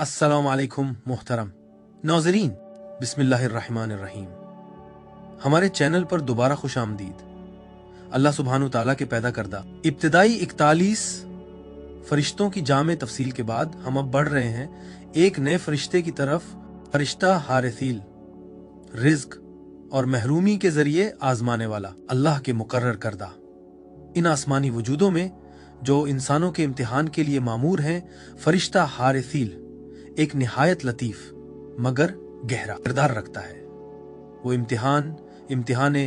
अस्सलाम वालेकुम मोहतरम नाज़रीन, बिस्मिल्लाहिर्रहमानिर्रहीम। हमारे चैनल पर दोबारा खुश आमदीद। अल्लाह सुब्हानु ताला के पैदा करदा इब्तिदाई 41 फरिश्तों की जामे तफसील के बाद हम अब बढ़ रहे हैं एक नए फरिश्ते की तरफ, फरिश्ता हारिसील, रिज्क और महरूमी के जरिए आजमाने वाला, अल्लाह के मुकर्रर करदा। इन आसमानी वजूदों में जो इंसानों के इम्तिहान के लिए मामूर हैं, फरिश्ता हारिसील एक निहायत लतीफ मगर गहरा किरदार रखता है। वो इम्तिहाने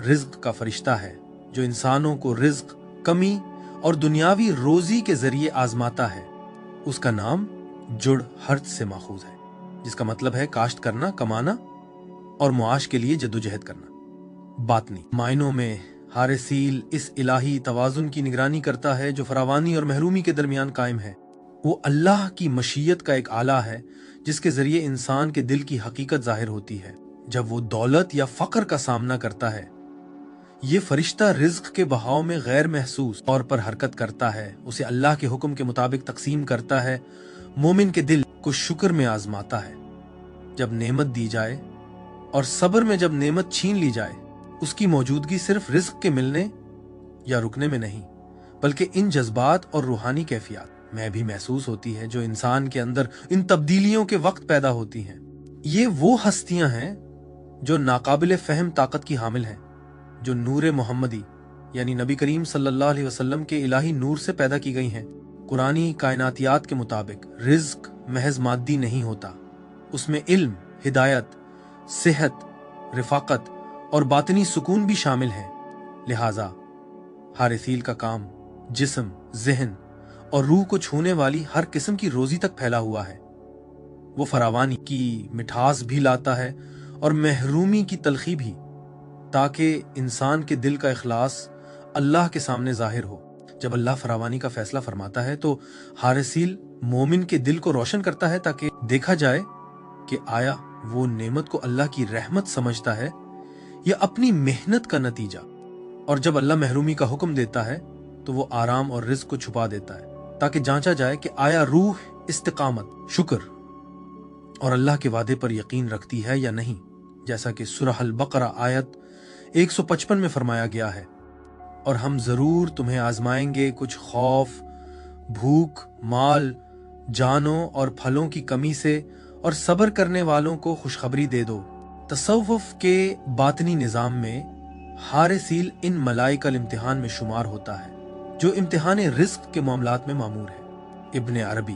रिज्क का फरिश्ता है जो इंसानों को रिज्क, कमी और दुनियावी रोजी के जरिए आजमाता है। उसका नाम जुड़ हर्ज से माखूज है, जिसका मतलब है काश्त करना, कमाना और मुआश के लिए जद्दोजहद करना। बातनी मायनों में हारिसील इस इलाही तवाजुन की निगरानी करता है जो फरावानी और महरूमी के दरमियान कायम है। वो अल्लाह की मशीयत का एक आला है जिसके जरिए इंसान के दिल की हकीकत जाहिर होती है। जब वो दौलत या फक्र का सामना करता है, ये फरिश्ता रिज्क के बहाव में गैर महसूस तौर पर हरकत करता है, उसे अल्लाह के हुक्म के मुताबिक तकसीम करता है, मोमिन के दिल को शुक्र में आजमाता है। जब नेमत दी जाए और सब्र में जब नेमत छीन ली जाए, उसकी मौजूदगी सिर्फ रिज्क के मिलने या रुकने में नहीं, बल्कि इन जज्बात और रूहानी कैफियत में भी महसूस होती है जो इंसान के अंदर इन तब्दीलियों के वक्त पैदा होती हैं। ये वो हस्तियां हैं जो नाकाबिले फहम ताकत की हामिल हैं, जो नूर मोहम्मदी यानी नबी करीम सल्लल्लाहु अलैहि वसल्लम के इलाही नूर से पैदा की गई हैं। कुरानी कायनातियात के मुताबिक रिज्क महज मादी नहीं होता, उसमें इल्म, हिदायत, सेहत, रिफाकत और बातनी सुकून भी शामिल है। लिहाजा हारिसील का काम जिस्म, ज़हन और रूह को छूने वाली हर किस्म की रोजी तक फैला हुआ है। वो फरावानी की मिठास भी लाता है और महरूमी की तलखी भी, ताकि इंसान के दिल का इखलास अल्लाह के सामने जाहिर हो। जब अल्लाह फरावानी का फैसला फरमाता है तो हारिसील मोमिन के दिल को रोशन करता है, ताकि देखा जाए कि आया वो नेमत को अल्लाह की रहमत समझता है या अपनी मेहनत का नतीजा। और जब अल्लाह महरूमी का हुक्म देता है तो वो आराम और रिज्क को छुपा देता है, ताकि जांचा जाए कि आया रूह इस्तिकामत, शुक्र और अल्लाह के वादे पर यकीन रखती है या नहीं। जैसा कि सूरह अल बकरा आयत 155 में फरमाया गया है, और हम जरूर तुम्हें आजमाएंगे कुछ खौफ, भूख, माल, जानों और फलों की कमी से, और सब्र करने वालों को खुशखबरी दे दो। तसव्वुफ के बातनी निजाम में हारिसील इन मलाइकल इम्तिहान में शुमार होता है जो इम्तिहान रिज्क के मामलात में मामूर है। इब्न अरबी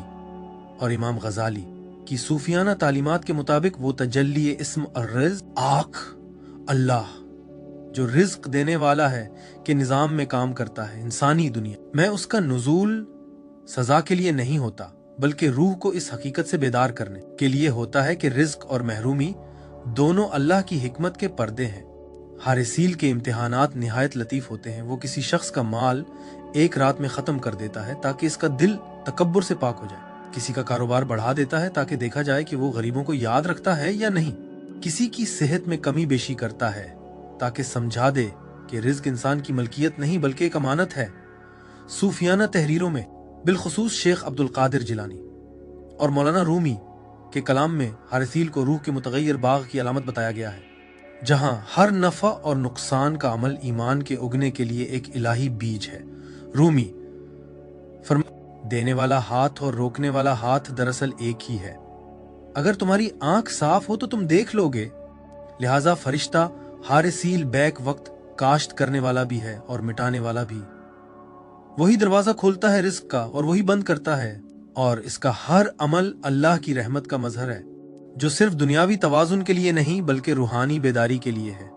और इमाम गजाली की सूफियाना तालीमात के मुताबिक वो तजल्ली इस्म अर्रिज़्क़, आँख, अल्लाह जो रिज्क देने वाला है के निज़ाम में काम करता है इंसानी दुनिया में, उसका नुज़ूल सजा के लिए नहीं होता, बल्कि रूह को इस हकीकत से बेदार करने के लिए होता है कि रिज्क और महरूमी दोनों अल्लाह की हिकमत के पर्दे हैं। हारिसील के इम्तिहानात निहायत लतीफ होते हैं। वो किसी शख्स का माल एक रात में खत्म कर देता है ताकि इसका दिल तकब्बुर से पाक हो जाए। किसी का कारोबार बढ़ा देता है ताकि देखा जाए कि वो गरीबों को याद रखता है या नहीं। किसी की सेहत में कमी बेशी करता है ताकि समझा दे कि रिज्क इंसान की मलकियत नहीं बल्कि एक अमानत है। सूफियाना तहरीरों में बिलखुसूस शेख अब्दुल कादिर जिलानी और मौलाना रूमी के कलाम में हारिसील को रूह के मुतगय्यर बाग की अलामत बताया गया है, जहां हर नफा और नुकसान का अमल ईमान के उगने के लिए एक इलाही बीज है। रूमी देने वाला हाथ और रोकने वाला हाथ दरअसल एक ही है। अगर तुम्हारी आंख साफ हो तो तुम देख लोगे। लिहाजा फरिश्ता हारिसील बैक वक्त काश्त करने वाला भी है और मिटाने वाला भी। वही दरवाजा खोलता है रिज्क का और वही बंद करता है, और इसका हर अमल अल्लाह की रहमत का मजहर है, जो सिर्फ दुनियावी तवाजुन के लिए नहीं बल्कि रूहानी बेदारी के लिए है।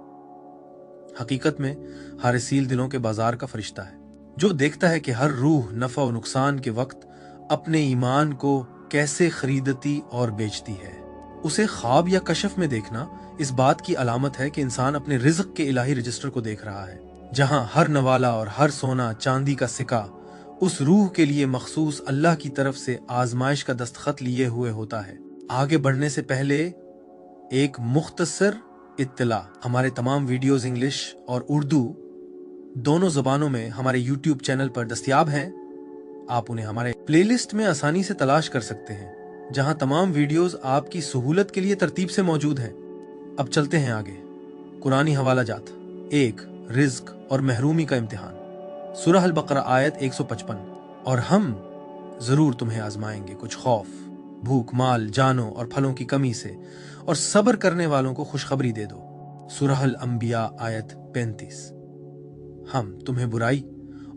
हकीकत में हारिसील दिलों के बाजार का फरिश्ता है जो देखता है कि हर रूह नफा और नुकसान के वक्त अपने ईमान को कैसे खरीदती और बेचती है। उसे ख्वाब या कशफ में देखना इस बात की अलामत है कि इंसान अपने रिज्क के इलाही रजिस्टर को देख रहा है, जहां हर नवाला और हर सोना चांदी का सिक्का उस रूह के लिए मखसूस अल्लाह की तरफ से आजमाइश का दस्तखत लिए हुए होता है। आगे बढ़ने से पहले एक मुख्तसर इत्तला, हमारे तमाम वीडियोस इंग्लिश और उर्दू दोनों जबानों में हमारे YouTube चैनल पर दस्तयाब हैं। आप उन्हें हमारे प्लेलिस्ट में आसानी से तलाश कर सकते हैं। जहां तमाम वीडियोस आपकी सहूलत के लिए तरतीब से मौजूद हैं। अब चलते हैं आगे। कुरानी हवाला जात 1, रिज्क और महरूमी का इम्तिहान। सूरह अल बकरा आयत 155। और हम जरूर तुम्हें आजमाएंगे कुछ खौफ, भूख, माल, जानों और फलों की कमी से, और सब्र करने वालों को खुशखबरी दे दो। सूरह अल अंबिया आयत 35। हम तुम्हें बुराई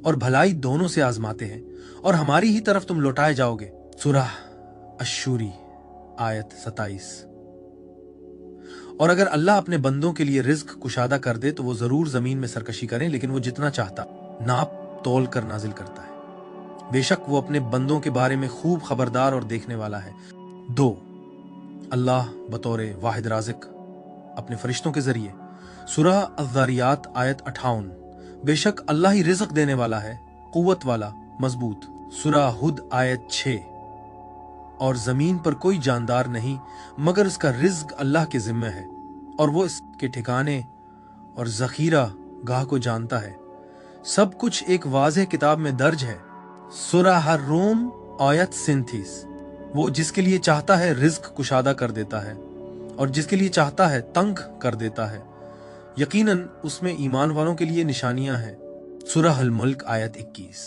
और भलाई दोनों से आजमाते हैं और हमारी ही तरफ तुम लौटाए जाओगे। सूरह अश्शूरी आयत 27। और अगर अल्लाह अपने बंदों के लिए रिज्क कुशादा कर दे तो वो जरूर जमीन में सरकशी करें, लेकिन वो जितना चाहता नाप तोल कर नाजिल करता है। बेशक वो अपने बंदों के बारे में खूब खबरदार और देखने वाला है। 2, अल्लाह बतौर वाहिद राज़िक अपने फरिश्तों के जरिए। सूरह अज़्ज़ारियात आयत 58। बेशक अल्लाह ही रिज़्क देने वाला है, कुव्वत वाला, मजबूत। सूरह हुद आयत 6। और जमीन पर कोई जानदार नहीं मगर उसका रिज्क अल्लाह के जिम्मे है, और वो इसके ठिकाने और जखीरा गाह को जानता है। सब कुछ एक वाज़ेह किताब में दर्ज है। सूरह रूम आयत 37। वो जिसके लिए चाहता है रिज्क कुशादा कर देता है और जिसके लिए चाहता है तंग कर देता है। यकीनन उसमें ईमान वालों के लिए निशानियां हैं। सूरह अल मुल्क आयत 21।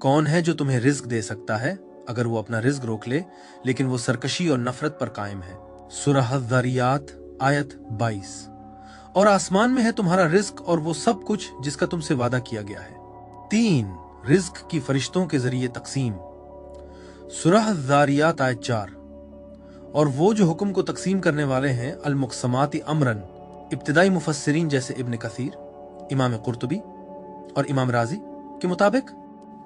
कौन है जो तुम्हें रिज्क दे सकता है अगर वो अपना रिज्क रोक ले, लेकिन वो सरकशी और नफरत पर कायम है। सूरह अज़्ज़ारियात आयत 22। और आसमान में है तुम्हारा रिज्क और वो सब कुछ जिसका तुमसे वादा किया गया है। 3, रिज्क की फरिश्तों के जरिए तकसीम। सूरह अज़्ज़ारियात आयत 4। और वो जो हुक्म को तकसीम करने वाले हैं, अल मुक़स्समाति अमरन। इब्तिदाई मुफस्सिरीन जैसे इब्न कसीर, इमाम कुर्तुबी और इमाम राजी के मुताबिक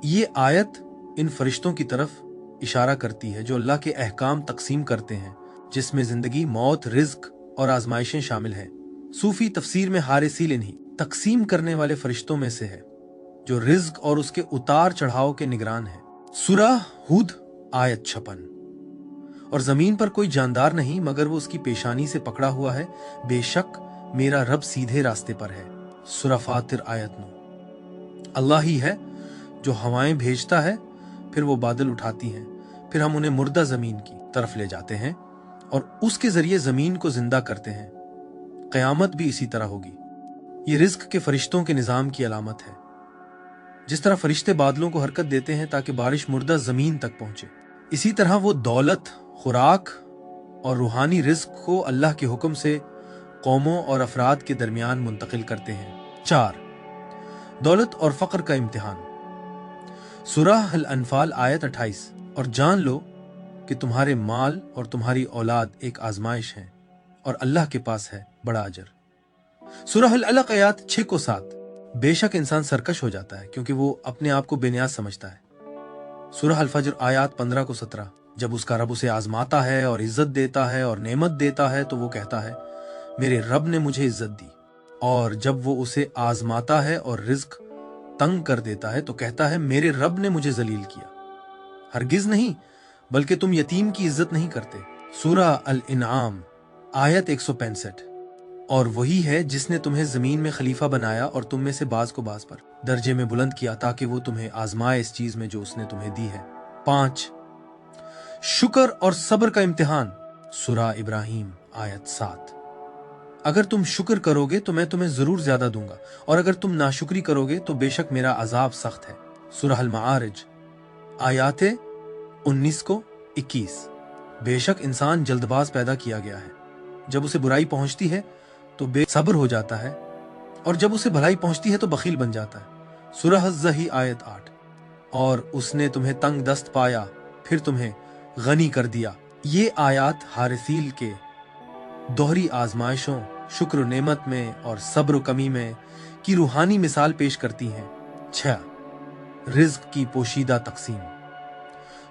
ये आयत इन फरिश्तों की तरफ इशारा करती है जो अल्लाह के अहकाम तकसीम करते हैं, जिसमें जिंदगी, मौत, रिज्क और आजमाइशें शामिल हैं। सूफी तफसीर में हारिसील इन्हीं तकसीम करने वाले फरिश्तों में से है जो रिज्क और उसके उतार चढ़ाव के निगरान है। सूरह हुद आयत 56। और जमीन पर कोई जानदार नहीं मगर वो उसकी पेशानी से पकड़ा हुआ है, बेशक मेरा रब सीधे रास्ते पर है। सूरह फातिर आयत 9। अल्लाह ही है जो हवाएं भेजता है, फिर वो बादल उठाती हैं, फिर हम उन्हें मुर्दा जमीन की तरफ ले जाते हैं और उसके जरिए जमीन को जिंदा करते हैं। कयामत भी इसी तरह होगी। ये रिज्क के फरिश्तों के निजाम की अलामत है। जिस तरह फरिश्ते बादलों को हरकत देते हैं ताकि बारिश मुर्दा जमीन तक पहुंचे, इसी तरह वो दौलत, खुराक और रूहानी रिज्क को अल्लाह के हुक्म से कौमों और अफराद के दरमियान मुंतकिल करते हैं। 4, दौलत और फक्र का इम्तिहान। सूरह अल अनफाल आयत 28। और जान लो कि तुम्हारे माल और तुम्हारी औलाद एक आजमाइश है और अल्लाह के पास है बड़ा अजर। सूरह अल अलक आयत 6 को 7। बेशक इंसान सरकश हो जाता है क्योंकि वो अपने आप को बेनियाज समझता है। सूरह अल फज्र आयत 15 को 17। जब उसका रब उसे आजमाता है और इज्जत देता है और नेमत देता है तो वो कहता है मेरे रब ने मुझे इज्जत दी, और जब वो उसे आजमाता है और रिज्क तंग कर देता है तो कहता है मेरे रब ने मुझे जलील किया। हरगिज नहीं, बल्कि तुम यतीम की इज्जत नहीं करते। सूरह अल इनाम आयत 165। और वही है जिसने तुम्हें जमीन में खलीफा बनाया और तुम में से बाज को बाज पर दर्जे में बुलंद किया ताकि वो तुम्हें आजमाए इस चीज में जो उसने तुम्हें दी है। 5, शुक्र और सब्र का इम्तिहान। सूरह इब्राहिम आयत 7। अगर तुम शुक्र करोगे तो मैं तुम्हें जरूर ज्यादा दूंगा, और अगर तुम नाशुक्री करोगे तो बेशक मेरा अजाब सख्त है। सूरह अल मारिज आयात 19 को 21। बेशक इंसान जल्दबाज पैदा किया गया है, जब उसे बुराई पहुंचती है तो बेसब्र हो जाता है, और जब उसे भलाई पहुंचती है तो बखील बन जाता है। सूरह अज़्ज़ही आयत 8। और उसने तुम्हें तंग दस्त पाया फिर तुम्हें गनी कर दिया। ये आयात हारिसील के दोहरी आजमाइशों, शुक्र नेमत में और सब्र कमी में की रूहानी मिसाल पेश करती हैं। 6, रिज्क की पोशीदा तकसीम।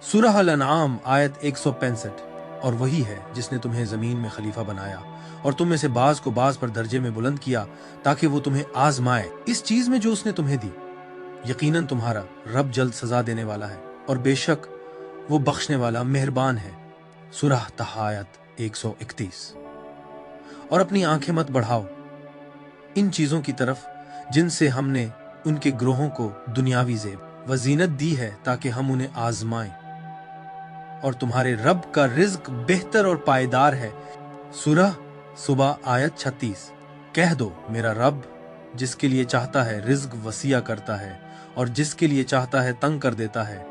सूरह अल अनआम आयत 165। और वही है जिसने तुम्हें जमीन में खलीफा बनाया और तुम में से बाज को बाज पर दर्जे में बुलंद किया ताकि वो तुम्हें आजमाए इस चीज में जो उसने तुम्हें दी। यकीनन तुम्हारा रब जल्द सजा देने वाला है और बेशक वो बख्शने वाला मेहरबान है। सूरह तहा आयत 131। और अपनी आंखें मत बढ़ाओ इन चीजों की तरफ जिनसे हमने उनके ग्रोहों को दुनियावी जेब व जीनत दी है ताकि हम उन्हें आजमाएं, اور تمہارے رب کا رزق بہتر اور پائیدار ہے۔ سورہ صبح آیت 36۔ کہہ دو میرا رب جس کے لیے چاہتا ہے رزق وسیع کرتا ہے اور جس کے لیے چاہتا ہے تنگ کر دیتا ہے،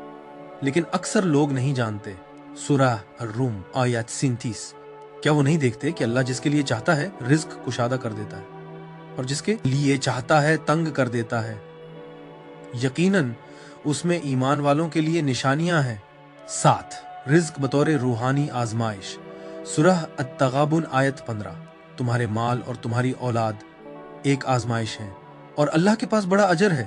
لیکن اکثر لوگ نہیں جانتے۔ سورہ الروم آیت 37۔ کیا وہ نہیں دیکھتے کہ اللہ جس کے لیے چاہتا ہے رزق کشادہ کر دیتا ہے اور جس کے لیے چاہتا ہے تنگ کر دیتا ہے؟ یقیناً اس میں ایمان والوں کے لیے نشانیاں ہیں۔ 7۔ رزق بطور روحانی آزمائش۔ سورہ التغابن آیت 15۔ تمہارے مال اور تمہاری اولاد ایک آزمائش ہے اور اللہ کے پاس بڑا اجر ہے۔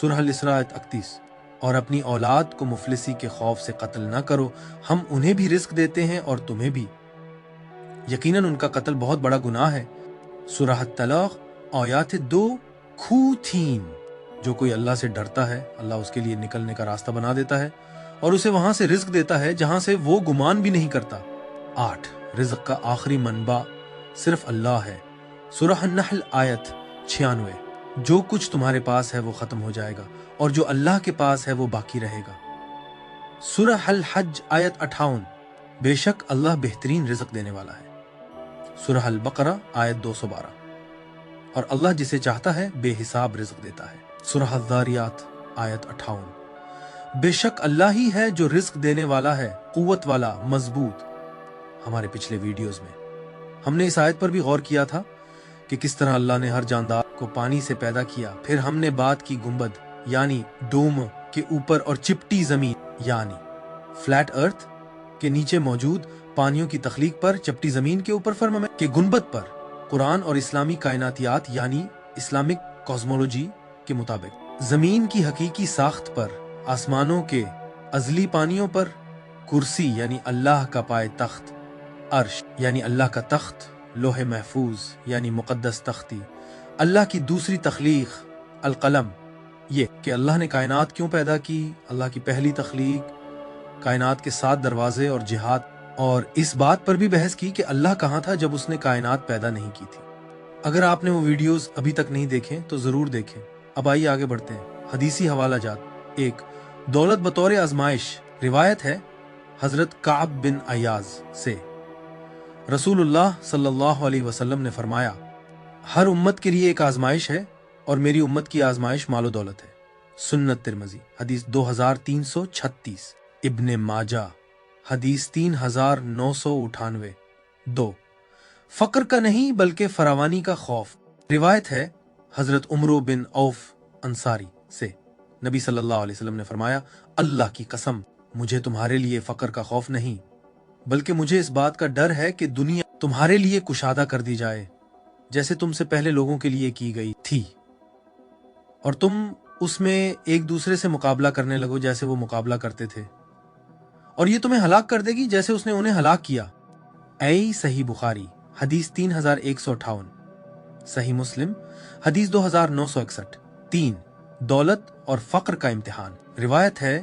سورہ الاسراء آیت 31۔ اور اپنی اولاد کو مفلسی کے خوف سے قتل نہ کرو، ہم انہیں بھی رزق دیتے ہیں اور تمہیں بھی، یقیناً ان کا قتل بہت بڑا گناہ ہے۔ سورہ الطلاق آیات 2-3۔ جو کوئی اللہ سے ڈرتا ہے اللہ اس کے لیے نکلنے کا راستہ بنا دیتا ہے اور اسے وہاں سے رزق دیتا ہے جہاں سے وہ گمان بھی نہیں کرتا۔ 8۔ رزق کا آخری منبع صرف اللہ ہے۔ سورہ النحل آیت 96۔ جو کچھ تمہارے پاس ہے وہ ختم ہو جائے گا اور جو اللہ کے پاس ہے وہ باقی رہے گا۔ سورہ الحج آیت 58۔ بے شک اللہ بہترین رزق دینے والا ہے۔ سورہ البقرہ آیت 212۔ اور اللہ جسے چاہتا ہے بے حساب رزق دیتا ہے۔ سورہ الذاریات آیت 58۔ بے شک اللہ ہی ہے جو رزق دینے والا ہے، قوت والا، مضبوط۔ ہمارے پچھلے ویڈیوز میں ہم نے اس آیت پر بھی غور کیا تھا کہ کس طرح اللہ نے ہر جاندار کو پانی سے پیدا کیا، پھر ہم نے بات کی گنبد یعنی ڈوم کے اوپر اور چپٹی زمین یعنی فلیٹ ارتھ کے نیچے موجود پانیوں کی تخلیق پر، چپٹی زمین کے اوپر فرمایا کہ گنبد پر قرآن اور اسلامی کائناتیات یعنی اسلامک کوزمولوجی کے مطابق زمین کی حقیقی ساخت پر، آسمانوں کے ازلی پانیوں پر، کرسی یعنی اللہ کا پائے تخت، عرش یعنی اللہ کا تخت، لوح محفوظ یعنی مقدس تختی، اللہ کی دوسری تخلیق القلم، یہ کہ اللہ نے کائنات کیوں پیدا کی، اللہ کی پہلی تخلیق، کائنات کے 7 دروازے اور جہات، اور اس بات پر بھی بحث کی کہ اللہ کہاں تھا جب اس نے کائنات پیدا نہیں کی تھی۔ اگر آپ نے وہ ویڈیوز ابھی تک نہیں دیکھیں تو ضرور دیکھیں۔ اب آئیے آگے بڑھتے ہیں۔ حدیثی حوالہ جات۔ 1۔ دولت بطور آزمائش۔ روایت ہے حضرت کعب بن عیاض سے، رسول اللہ صلی اللہ علیہ وسلم نے فرمایا، ہر امت کے لیے ایک آزمائش ہے اور میری امت کی آزمائش مال و دولت ہے۔ سنت ترمذی حدیث 2336۔ ابن ماجہ حدیث 3998۔ 2۔ فقر کا نہیں بلکہ فراوانی کا خوف۔ روایت ہے حضرت عمرو بن عوف انصاری سے، نبی صلی اللہ علیہ وسلم نے فرمایا، اللہ کی قسم مجھے تمہارے لیے فقر کا خوف نہیں، بلکہ مجھے اس بات کا ڈر ہے کہ دنیا تمہارے لیے کشادہ کر دی جائے جیسے تم سے پہلے لوگوں کے لیے کی گئی تھی، اور تم اس میں ایک دوسرے سے مقابلہ کرنے لگو جیسے وہ مقابلہ کرتے تھے، اور یہ تمہیں ہلاک کر دے گی جیسے اس نے انہیں ہلاک کیا۔ صحیح بخاری حدیث 3158۔ صحیح مسلم حدیث 2961۔ 3۔ دولت اور فقر کا امتحان۔ روایت ہے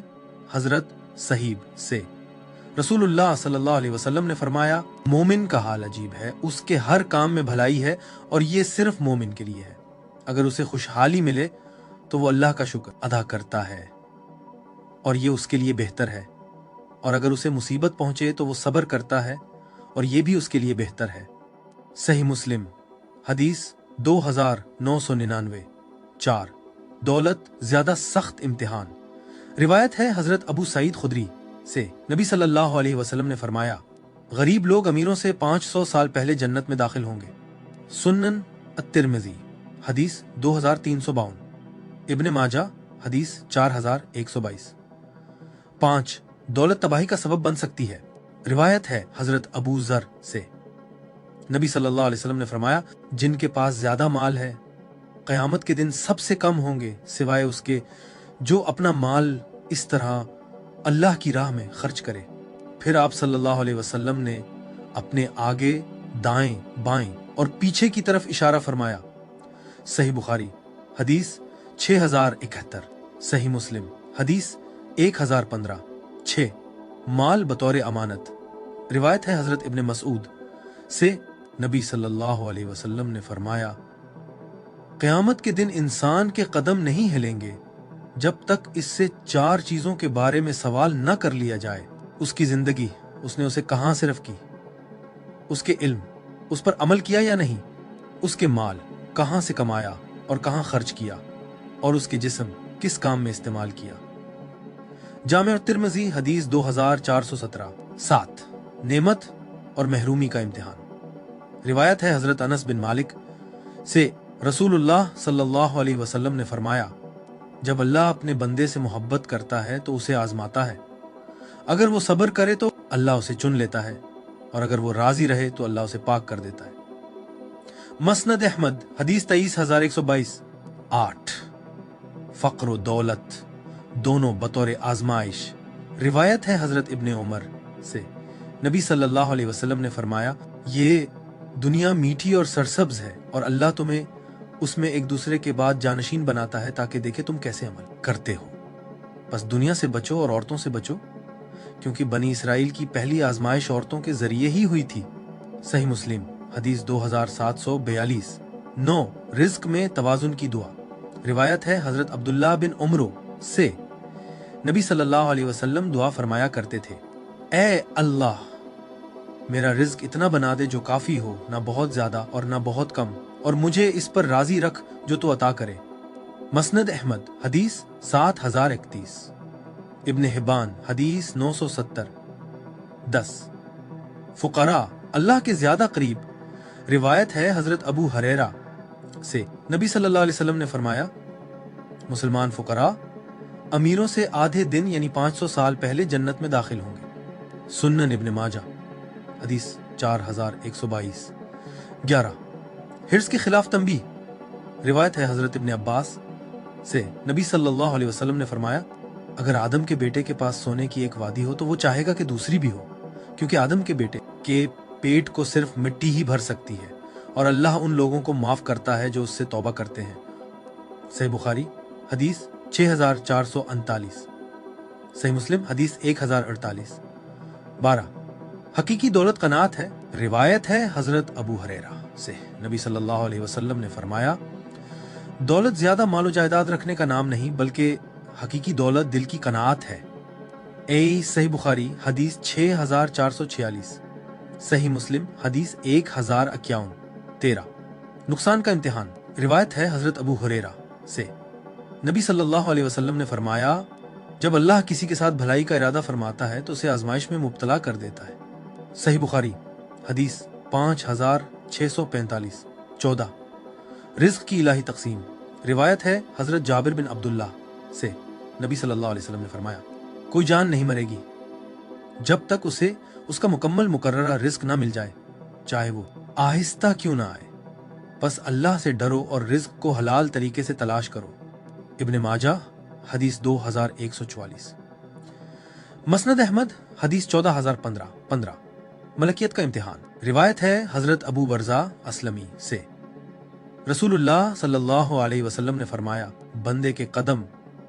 حضرت صہیب سے، رسول اللہ صلی اللہ علیہ وسلم نے فرمایا، مومن کا حال عجیب ہے، اس کے ہر کام میں بھلائی ہے اور یہ صرف مومن کے لیے ہے۔ اگر اسے خوشحالی ملے تو وہ اللہ کا شکر ادا کرتا ہے اور یہ اس کے لیے بہتر ہے، اور اگر اسے مصیبت پہنچے تو وہ صبر کرتا ہے اور یہ بھی اس کے لیے بہتر ہے۔ صحیح مسلم حدیث 2999۔ 4۔ دولت زیادہ سخت امتحان۔ روایت ہے حضرت ابو سعید خدری سے، نبی صلی اللہ علیہ وسلم نے فرمایا، غریب لوگ امیروں سے 500 سال پہلے جنت میں داخل ہوں گے۔ سنن الترمذی حدیث 2352۔ ابن ماجہ حدیث 4122۔ 5۔ دولت تباہی کا سبب بن سکتی ہے۔ روایت ہے حضرت ابو ذر سے، نبی صلی اللہ علیہ وسلم نے فرمایا، جن کے پاس زیادہ مال ہے قیامت کے دن سب سے کم ہوں گے سوائے اس کے جو اپنا مال اس طرح اللہ کی راہ میں خرچ کرے۔ پھر آپ صلی اللہ علیہ وسلم نے اپنے آگے، دائیں، بائیں اور پیچھے کی طرف اشارہ فرمایا۔ صحیح بخاری حدیث 6071۔ صحیح مسلم حدیث 1015۔ 6۔ مال بطور امانت۔ روایت ہے حضرت ابن مسعود سے، نبی صلی اللہ علیہ وسلم نے فرمایا، قیامت کے دن انسان کے قدم نہیں ہلیں گے جب تک اس سے 4 چیزوں کے بارے میں سوال نہ کر لیا جائے۔ اس کی زندگی اس نے اسے کہاں صرف کی، اس کے علم اس پر عمل کیا یا نہیں، اس کے مال کہاں سے کمایا اور کہاں خرچ کیا، اور اس کے جسم کس کام میں استعمال کیا۔ جامع ترمذی حدیث 2417۔ 7 نعمت اور محرومی کا امتحان۔ روایت ہے حضرت انس بن مالک سے، رسول اللہ صلی اللہ علیہ وسلم نے فرمایا، جب اللہ اپنے بندے سے محبت کرتا ہے تو اسے آزماتا ہے، اگر وہ صبر کرے تو اللہ اسے چن لیتا ہے، اور اگر وہ راضی رہے تو اللہ اسے پاک کر دیتا ہے۔ مسند احمد حدیث 23122۔ 8 فقر و دولت دونوں بطور آزمائش۔ روایت ہے حضرت ابن عمر سے، نبی صلی اللہ علیہ وسلم نے فرمایا، یہ دنیا میٹھی اور سرسبز ہے، اور اللہ تمہیں اس میں ایک دوسرے کے بعد جانشین بناتا ہے تاکہ دیکھے تم کیسے عمل کرتے ہو۔ بس دنیا سے بچو اور عورتوں سے بچو، کیونکہ بنی اسرائیل کی پہلی آزمائش عورتوں کے ذریعے ہی ہوئی تھی۔ صحیح مسلم حدیث 2742۔ 9 رزق میں توازن کی دعا۔ روایت ہے حضرت عبداللہ بن عمرو سے، نبی صلی اللہ علیہ وسلم دعا فرمایا کرتے تھے، اے اللہ میرا رزق اتنا بنا دے جو کافی ہو، نہ بہت زیادہ اور نہ بہت کم، اور مجھے اس پر راضی رکھ جو تو عطا کرے۔ مسند احمد حدیث 7031۔ ابن حبان حدیث 970۔ 10 فقراء اللہ کے زیادہ قریب۔ روایت ہے حضرت ابو ہریرہ سے، نبی صلی اللہ علیہ وسلم نے فرمایا، مسلمان فقراء امیروں سے آدھے دن یعنی 500 سال پہلے جنت میں داخل ہوں گے۔ سنن ابن ماجہ حدیث 4122۔ 11 حرص کے خلاف تنبیہ۔ روایت ہے حضرت ابن عباس سے، نبی صلی اللہ علیہ وسلم نے فرمایا، اگر آدم کے بیٹے کے پاس سونے کی ایک وادی ہو تو وہ چاہے گا کہ دوسری بھی ہو، کیونکہ آدم کے بیٹے کے پیٹ کو صرف مٹی ہی بھر سکتی ہے، اور اللہ ان لوگوں کو معاف کرتا ہے جو اس سے توبہ کرتے ہیں۔ صحیح بخاری حدیث 6439۔ صحیح مسلم حدیث 1048۔ 12 حقیقی دولت قناعت ہے۔ روایت ہے حضرت ابو ہریرہ سے، نبی صلی اللہ علیہ وسلم نے فرمایا، دولت زیادہ مال و جائیداد رکھنے کا نام نہیں، بلکہ حقیقی دولت دل کی قناعت ہے۔ صحیح بخاری حدیث 6446۔ صحیح مسلم حدیث 1051۔ 13 نقصان کا امتحان۔ روایت ہے حضرت ابو ہریرہ سے، نبی صلی اللہ علیہ وسلم نے فرمایا، جب اللہ کسی کے ساتھ بھلائی کا ارادہ فرماتا ہے تو اسے آزمائش میں مبتلا کر دیتا ہے۔ صحیح بخاری حدیث 5645۔ 14 رزق کی الہی تقسیم۔ روایت ہے حضرت جابر بن عبداللہ سے، نبی صلی اللہ علیہ وسلم نے فرمایا، کوئی جان نہیں مرے گی جب تک اسے اس کا مکمل مقررہ رزق نہ مل جائے، چاہے وہ آہستہ کیوں نہ آئے۔ بس اللہ سے ڈرو اور رزق کو حلال طریقے سے تلاش کرو۔ ابن ماجہ حدیث 2144۔ مسند احمد حدیث 14015۔ 15 ملکیت کا امتحان۔ روایت ہے حضرت ابو برزہ اسلمی سے، رسول اللہ صلی اللہ علیہ وسلم نے فرمایا، بندے کے قدم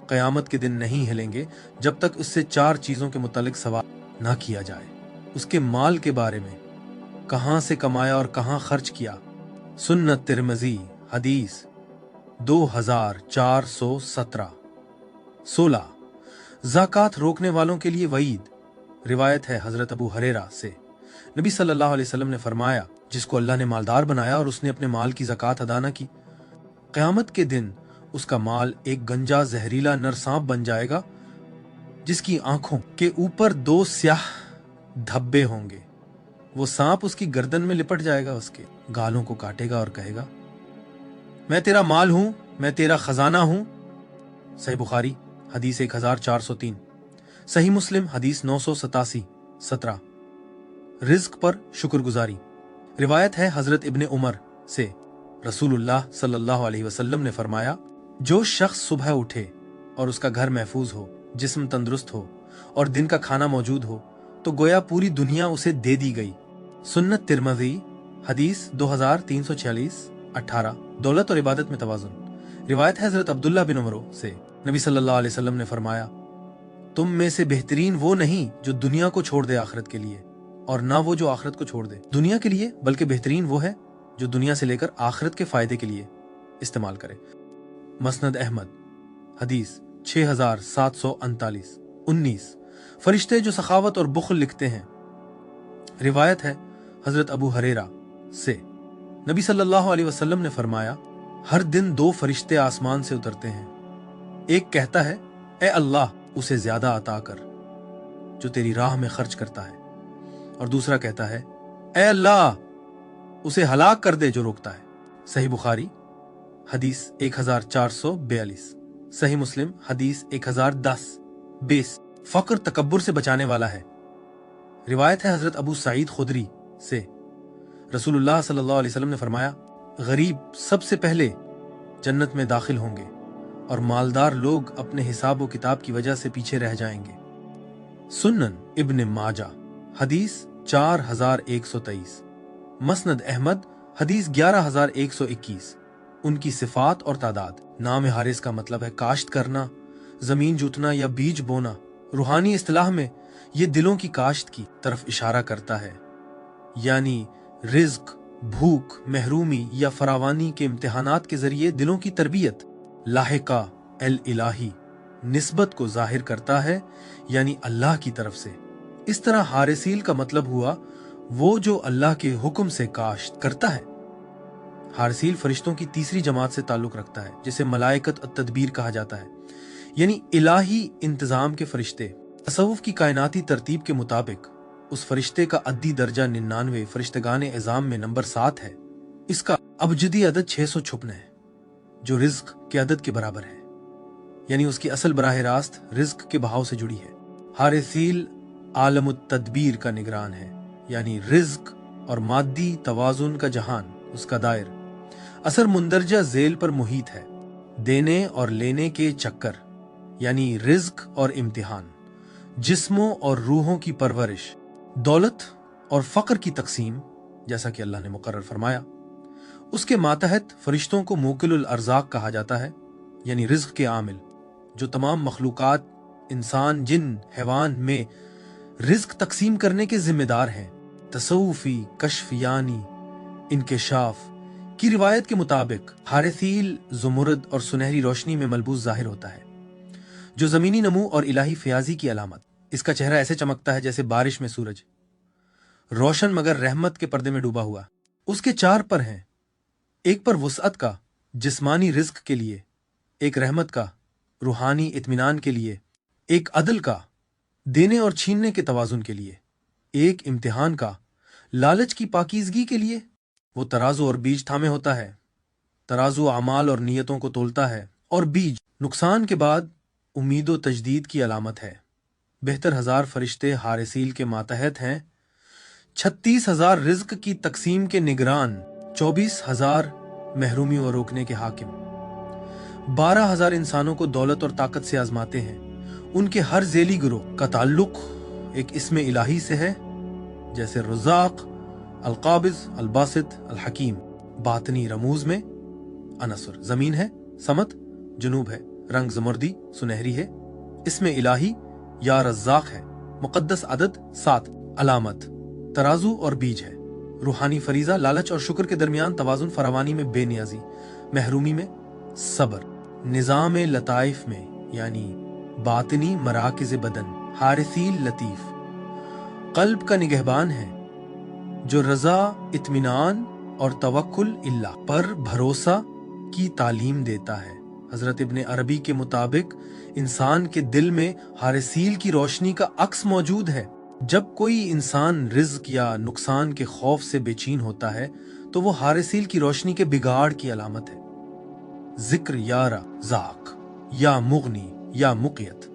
قیامت کے دن نہیں ہلیں گے جب تک اس سے 4 چیزوں کے متعلق سوال نہ کیا جائے، اس کے مال کے بارے میں، کہاں سے کمایا اور کہاں خرچ کیا۔ سنت ترمذی حدیث 2417۔ 16 زکوٰۃ روکنے والوں کے لیے وعید۔ روایت ہے حضرت ابو ہریرہ سے، نبی صلی اللہ علیہ وسلم نے فرمایا، جس کو اللہ نے مالدار بنایا اور اس نے اپنے مال کی زکوٰۃ ادا نہ کی، قیامت کے دن اس کا مال ایک گنجا زہریلا نر سانپ بن جائے گا، جس کی آنکھوں کے اوپر 2 سیاہ دھبے ہوں گے۔ وہ سانپ اس کی گردن میں لپٹ جائے گا، اس کے گالوں کو کاٹے گا اور کہے گا، میں تیرا مال ہوں، میں تیرا خزانہ ہوں۔ صحیح بخاری حدیث 1403۔ صحیح مسلم حدیث 987۔ 17 رزق پر شکر گزاری۔ روایت ہے حضرت ابن عمر سے، رسول اللہ صلی اللہ علیہ وسلم نے فرمایا، جو شخص صبح اٹھے اور اس کا گھر محفوظ ہو، جسم تندرست ہو اور دن کا کھانا موجود ہو، تو گویا پوری دنیا اسے دے دی گئی۔ سنت ترمذی حدیث 2346۔ 18 دولت اور عبادت میں توازن۔ روایت ہے حضرت عبداللہ بن عمرو سے، نبی صلی اللہ علیہ وسلم نے فرمایا، تم میں سے بہترین وہ نہیں جو دنیا کو چھوڑ دے آخرت کے لیے، اور نہ وہ جو آخرت کو چھوڑ دے دنیا کے لیے، بلکہ بہترین وہ ہے جو دنیا سے لے کر آخرت کے فائدے کے لیے استعمال کرے۔ مسند احمد حدیث 6739۔ 19 फरिश्ते जो सखावत और बुख्ल लिखते हैं। रिवायत है हजरत अबू हरेरा से, नबी सल्लल्लाहु अलैहि वसल्लम ने फरमाया, हर दिन 2 फरिश्ते आसमान से उतरते हैं। एक कहता है, ए अल्लाह उसे ज्यादा अता कर जो तेरी राह में खर्च करता है, और दूसरा कहता है, ए अल्लाह उसे हलाक कर दे जो रोकता है। सही बुखारी हदीस 1442, सही मुस्लिम हदीस 1010। बेस फक्र तकब्बुर से बचाने वाला है। रिवायत है हजरत अबू सईद खुदरी से, रसूलुल्लाह सल्लल्लाहु अलैहि वसल्लम ने फरमाया, गरीब सबसे पहले जन्नत में दाखिल होंगे और मालदार लोग अपने हिसाब व किताब की वजह से पीछे रह जाएंगे। सुन्नन इब्न माजा हदीस 4123, मसनद अहमद हदीस 11121। उनकी सिफात और तादाद। नाम हारिस का मतलब है काश्त करना, जमीन जुतना या बीज बोना। रूहानी इस्तिलाह में ये दिलों की काश्त की तरफ इशारा करता है, यानी रिज्क, भूख, महरूमी या फरावानी के इम्तिहानात के जरिए दिलों की तरबियत। लाहिका अल इलाही निस्बत को जाहिर करता है, यानी अल्लाह की तरफ से। इस तरह हारिसील का मतलब हुआ वो जो अल्लाह के हुक्म से काश्त करता है। हारिसील फरिश्तों की तीसरी जमात से ताल्लुक रखता है, जिसे मलाइकत अत-तदबीर कहा जाता है, यानी इलाही इंतजाम के फरिश्ते। तसव्वुफ की कायनाती तरतीब के मुताबिक उस फरिश्ते का अद्दी दर्जा 99 फरिश्तगान एज़ाम में नंबर 7 है। इसका अबजदी अदद 656 है, जो रिज्क के अदद के बराबर है, यानी उसकी असल बराह रास्त रिज्क के बहाव से जुड़ी है। हारिसील आलमुत तदबीर का निगरान है, यानी रिज्क और मादी तवाजुन का जहान उसका दायर। असर मुंदरजा झेल पर मुहित है। देने और लेने के चक्कर, यानी रिज्क और इम्तिहान। जिस्मों और रूहों की परवरिश, दौलत और फक्र की तकसीम, जैसा कि अल्लाह ने मुकर्रर फरमाया। उसके मातहत फरिश्तों को मुकिलुल अर्ज़ाक कहा जाता है, यानी रिज्क के आमिल, जो तमाम मखलूकात, इंसान, जिन, हैवान में रिज्क तकसीम करने के जिम्मेदार हैं। तसव्वुफी कश्फ यानी इनकेशाफ की रिवायत के मुताबिक हारिसील ज़ुमुरद और सुनहरी रोशनी में मलबूस जाहिर होता है, जो जमीनी नमू और इलाही फयाजी की अलामत। इसका चेहरा ऐसे चमकता है जैसे बारिश में सूरज, रोशन मगर रहमत के पर्दे में डूबा हुआ। उसके 4 पर हैं, एक पर वुसअत का, जिस्मानी रिज्क के लिए, एक रहमत का, रूहानी इत्मीनान के लिए, एक अदल का, देने और छीनने के तवाजुन के लिए, एक इम्तिहान का, लालच की पाकीज़गी के लिए। वो तराजू और बीज थामे होता है। तराजू अमाल और नियतों को तोलता है, और बीज नुकसान के बाद उम्मीद व तजदीद की अलामत है। 72,000 फरिश्ते हारिसील के मातहत हैं। 36,000 रिज्क की तकसीम के निगरान, 24,000 महरूमी व रोकने के हाकिम, 12,000 इंसानों को दौलत और ताकत से आजमाते हैं। उनके हर झेली गिरोह का ताल्लुक एक इस्म इलाही से है, जैसे रुज़ाक, अल-काबिज़, अल-बासित, अल-हकीम। बातनी रमूज में अनसर जमीन है, समत जुनूब है, रंग ज़मर्दी सुनहरी है, इसमें इलाही या रज़्ज़ाक है, मुक़द्दस अदद 7, अलामत तराजू और बीज है। रूहानी फरीज़ा लालच और शुक्र के दरमियान तवाज़ुन, फरावानी में बेनियाजी, महरूमी में सब्र, निज़ाम लताइफ में यानी बातनी मराकिज़ बदन। हारिसील लतीफ़ क़ल्ब का निगहबान है, जो रज़ा, इत्मीनान और तवक्कुल इल्लाह पर भरोसा की तालीम देता है। हजरत इब्न अरबी के मुताबिक इंसान के दिल में हारिसील की रोशनी का अक्स मौजूद है। जब कोई इंसान रिज्क या नुकसान के खौफ से बेचैन होता है तो वो हारिसील की रोशनी के बिगाड़ की अलामत है। जिक्र या रज़ाक या मुगनी या मुक़ियत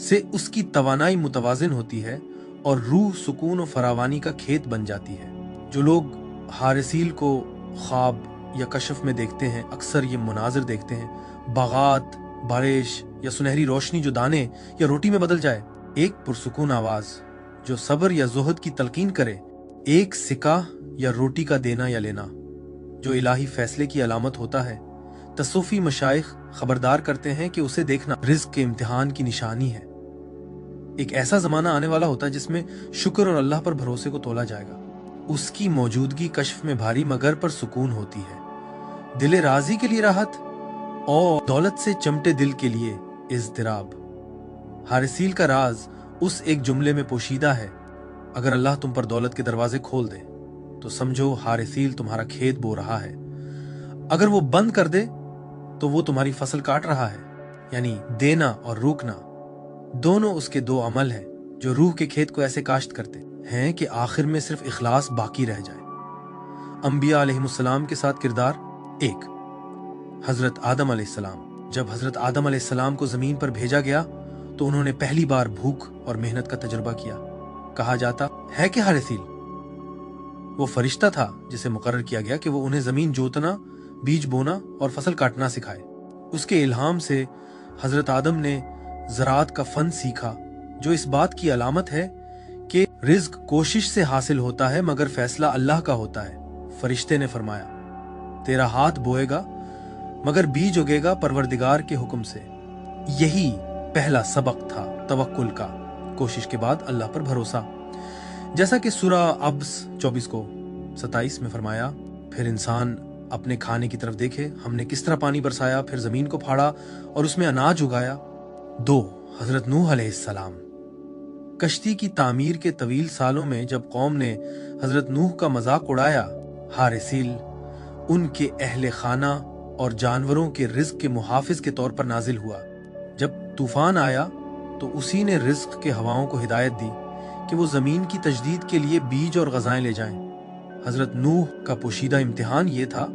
से उसकी तवानाई मुतवाजिन होती है और रूह सुकून और फरावानी का खेत बन जाती है। जो लोग हारिसील को ख्वाब या कशफ में देखते हैं, अक्सर ये मुनाजिर देखते हैं, बागात, बारिश या सुनहरी रोशनी जो दाने या रोटी में बदल जाए, एक पुरसुकून आवाज जो सब्र या ज़ुहद की तलकीन करे, एक सिक्का या रोटी का देना या लेना जो इलाही फैसले की अलामत होता है। तसूफी मशाइख खबरदार करते हैं कि उसे देखना रिज्क के इम्तिहान की निशानी है। एक ऐसा जमाना आने वाला होता है जिसमें शुक्र और अल्लाह पर भरोसे को तोला जाएगा। उसकी मौजूदगी कश्फ में भारी मगर पर सुकून होती है, दिल राजी के लिए राहत और दौलत से चमटे दिल के लिए इज़्तिराब। हारिसील का राज उस एक जुमले में पोशीदा है, अगर अल्लाह तुम पर दौलत के दरवाजे खोल दे तो समझो हारिसील तुम्हारा खेत बो रहा है, अगर वो बंद कर दे तो वो तुम्हारी फसल काट रहा है। यानी देना और रोकना दोनों उसके दो अमल हैं जो रूह के खेत को ऐसे काश्त करते हैं कि आखिर में सिर्फ इखलास बाकी रह जाए। अंबिया अलैहिमुस्सलाम के साथ किरदार। 1, हजरत आदम अलैहिस्सलाम। जब हजरत आदम अलैहिस्सलाम को जमीन पर भेजा गया तो उन्होंने पहली बार भूख और मेहनत का तजुर्बा किया। कहा जाता है कि हारिसील वो फरिश्ता था जिसे मुकर्रर किया गया कि वो उन्हें जमीन जोतना, बीज बोना और फसल काटना सिखाए। उसके इल्हाम से हजरत आदम ने ज़राअत का फन सीखा, जो इस बात की अलामत है कि रिज्क कोशिश से हासिल होता है मगर फैसला अल्लाह का होता है। फरिश्ते ने फरमाया, तेरा हाथ बोएगा मगर बीज उगेगा परवरदिगार के हुक्म से। यही पहला सबक था तवक्कुल का, कोशिश के बाद अल्लाह पर भरोसा। जैसा कि सूरह अब्स 24:27 में फरमाया, फिर इंसान अपने खाने की तरफ देखे, हमने किस तरह पानी बरसाया, फिर जमीन को फाड़ा और उसमें अनाज उगाया। 2, हजरत नूह अलैहिस्सलाम। कश्ती की तामीर के तवील सालों में जब कौम ने हजरत नूह का मजाक उड़ाया, हारिसील उनके अहले खाना और जानवरों के रिज्क के मुहाफिज के तौर पर नाजिल हुआ। जब तूफान आया तो उसी ने रिज्क के हवाओं को हिदायत दी कि वो जमीन की तजदीद के लिए बीज और गजाएं ले जाएं। हजरत नूह का पोशीदा इम्तिहान ये था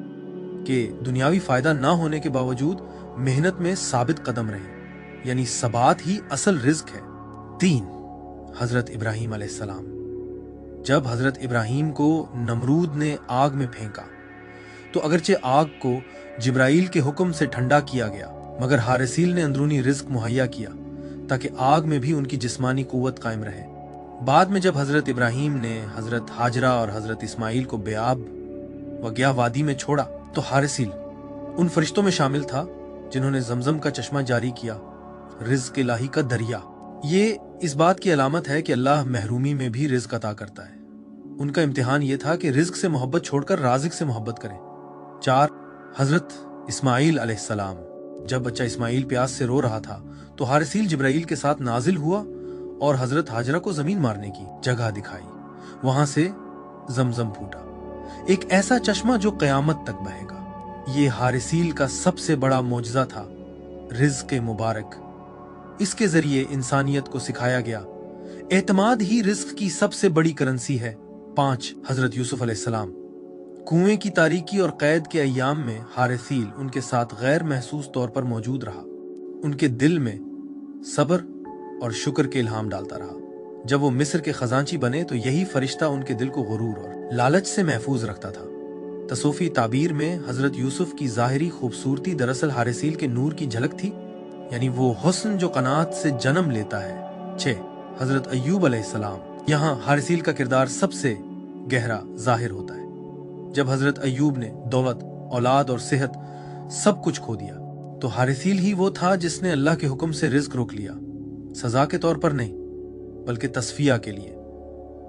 कि दुनियावी फायदा ना होने के बावजूद मेहनत में साबित कदम रहे, यानी सबात ही असल रिज्क है। 3, हजरत इब्राहीम अलैहिस्सलाम। जब हजरत इब्राहीम को नमरूद ने आग में फेंका तो अगरचे आग को जिब्राइल के हुक्म से ठंडा किया गया, मगर हारिसील ने अंदरूनी रिज्क मुहैया किया ताकि आग में भी उनकी जिस्मानी कुव्वत कायम रहे। बाद में जब हजरत इब्राहीम ने हजरत हाजरा और हजरत इस्माइल को बेआब वगिया वादी में छोड़ा तो हारिसील उन फरिश्तों में शामिल था जिन्होंने जमजम का चश्मा जारी किया, रिज्क इलाही का दरिया। ये इस बात की अलामत है कि अल्लाह महरूमी में भी रिज्क अता करता है। उनका इम्तिहान ये था कि रिज्क से मोहब्बत छोड़कर राज़िक से मोहब्बत करें। 4, हजरत इस्माइल अलैहिस्सलाम। जब बच्चा इस्माइल प्यास से रो रहा था तो हारिसील जिब्राइल के साथ नाजिल हुआ और हजरत हाजरा को जमीन मारने की जगह दिखाई। वहां से जमजम फूटा, एक ऐसा चश्मा जो कयामत तक बहेगा। ये हारिसील का सबसे बड़ा मोजज़ा था, रिज्क मुबारक। इसके जरिए इंसानियत को सिखाया गया एतमाद ही रिज्क की सबसे बड़ी करेंसी है। 5, हजरत यूसुफ अलैहिस्सलाम। कुएं की तारीकी और कैद के अय्याम में हारिसील उनके साथ गैर महसूस तौर पर मौजूद रहा, उनके दिल में सब्र और शुक्र के इल्हाम डालता रहा। जब वो मिस्र के खजांची बने तो यही फरिश्ता उनके दिल को गुरूर और लालच से महफूज रखता था। तसूफी ताबीर में हजरत यूसुफ की जाहिरी खूबसूरती दरअसल हारिसील के नूर की झलक थी, यानी वो हुस्न जो कनात से जन्म लेता है। 6, हजरत अय्यूब अलैहिस्सलाम। यहाँ हारिसील का किरदार सबसे गहरा जाहिर होता है। जब हजरत अय्यूब ने दौलत, औलाद और सेहत सब कुछ खो दिया तो हारिसील ही वो था जिसने अल्लाह के हुक्म से रिज्क रोक लिया, सजा के तौर पर नहीं बल्कि तस्फिया के लिए।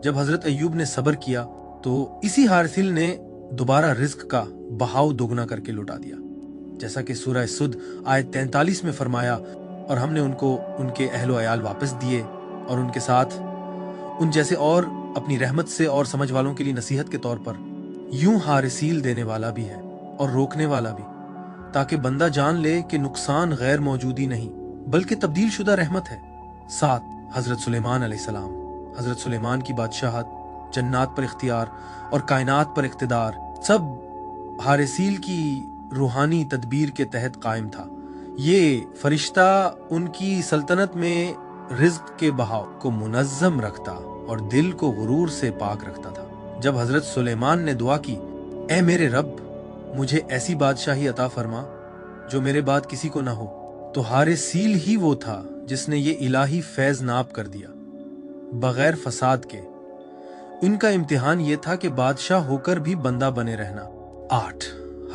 जब हजरत अय्यूब ने सब्र किया तो इसी हारिसील ने दोबारा रिज्क का बहाव दोगुना करके लौटा दिया। जैसा कि सूरह सुद आयत 43 में फरमाया, और हमने उनको उनके अहलो अयाल वापस दिए और उनके साथ उन जैसे और अपनी रहमत से और समझ वालों के लिए नसीहत के तौर पर। यूं हारिसील देने वाला भी है और रोकने वाला भी, ताकि बंदा जान ले कि नुकसान गैर मौजूदी नहीं बल्कि तब्दील शुदा रहमत है। 7, हजरत सुलेमान अलैहिस्सलाम। हजरत सुलेमान की बादशाहत, जन्नात पर इख्तियार और कायनात पर इख्तिदार सब हारिसील की रूहानी तदबीर के तहत कायम था। ये फरिश्ता उनकी सल्तनत में रिज्क के बहाव को मुनज़्ज़म रखता और दिल को गुरूर से पाक रखता था। जब हजरत सुलेमान ने दुआ की, ए मेरे रब, मुझे ऐसी बादशाही अता फरमा जो मेरे बाद किसी को ना हो, तो हारिसील ही वो था जिसने ये इलाही फैज नाप कर दिया बगैर फसाद के। उनका इम्तिहान ये था कि बादशाह होकर भी बंदा बने रहना। 8,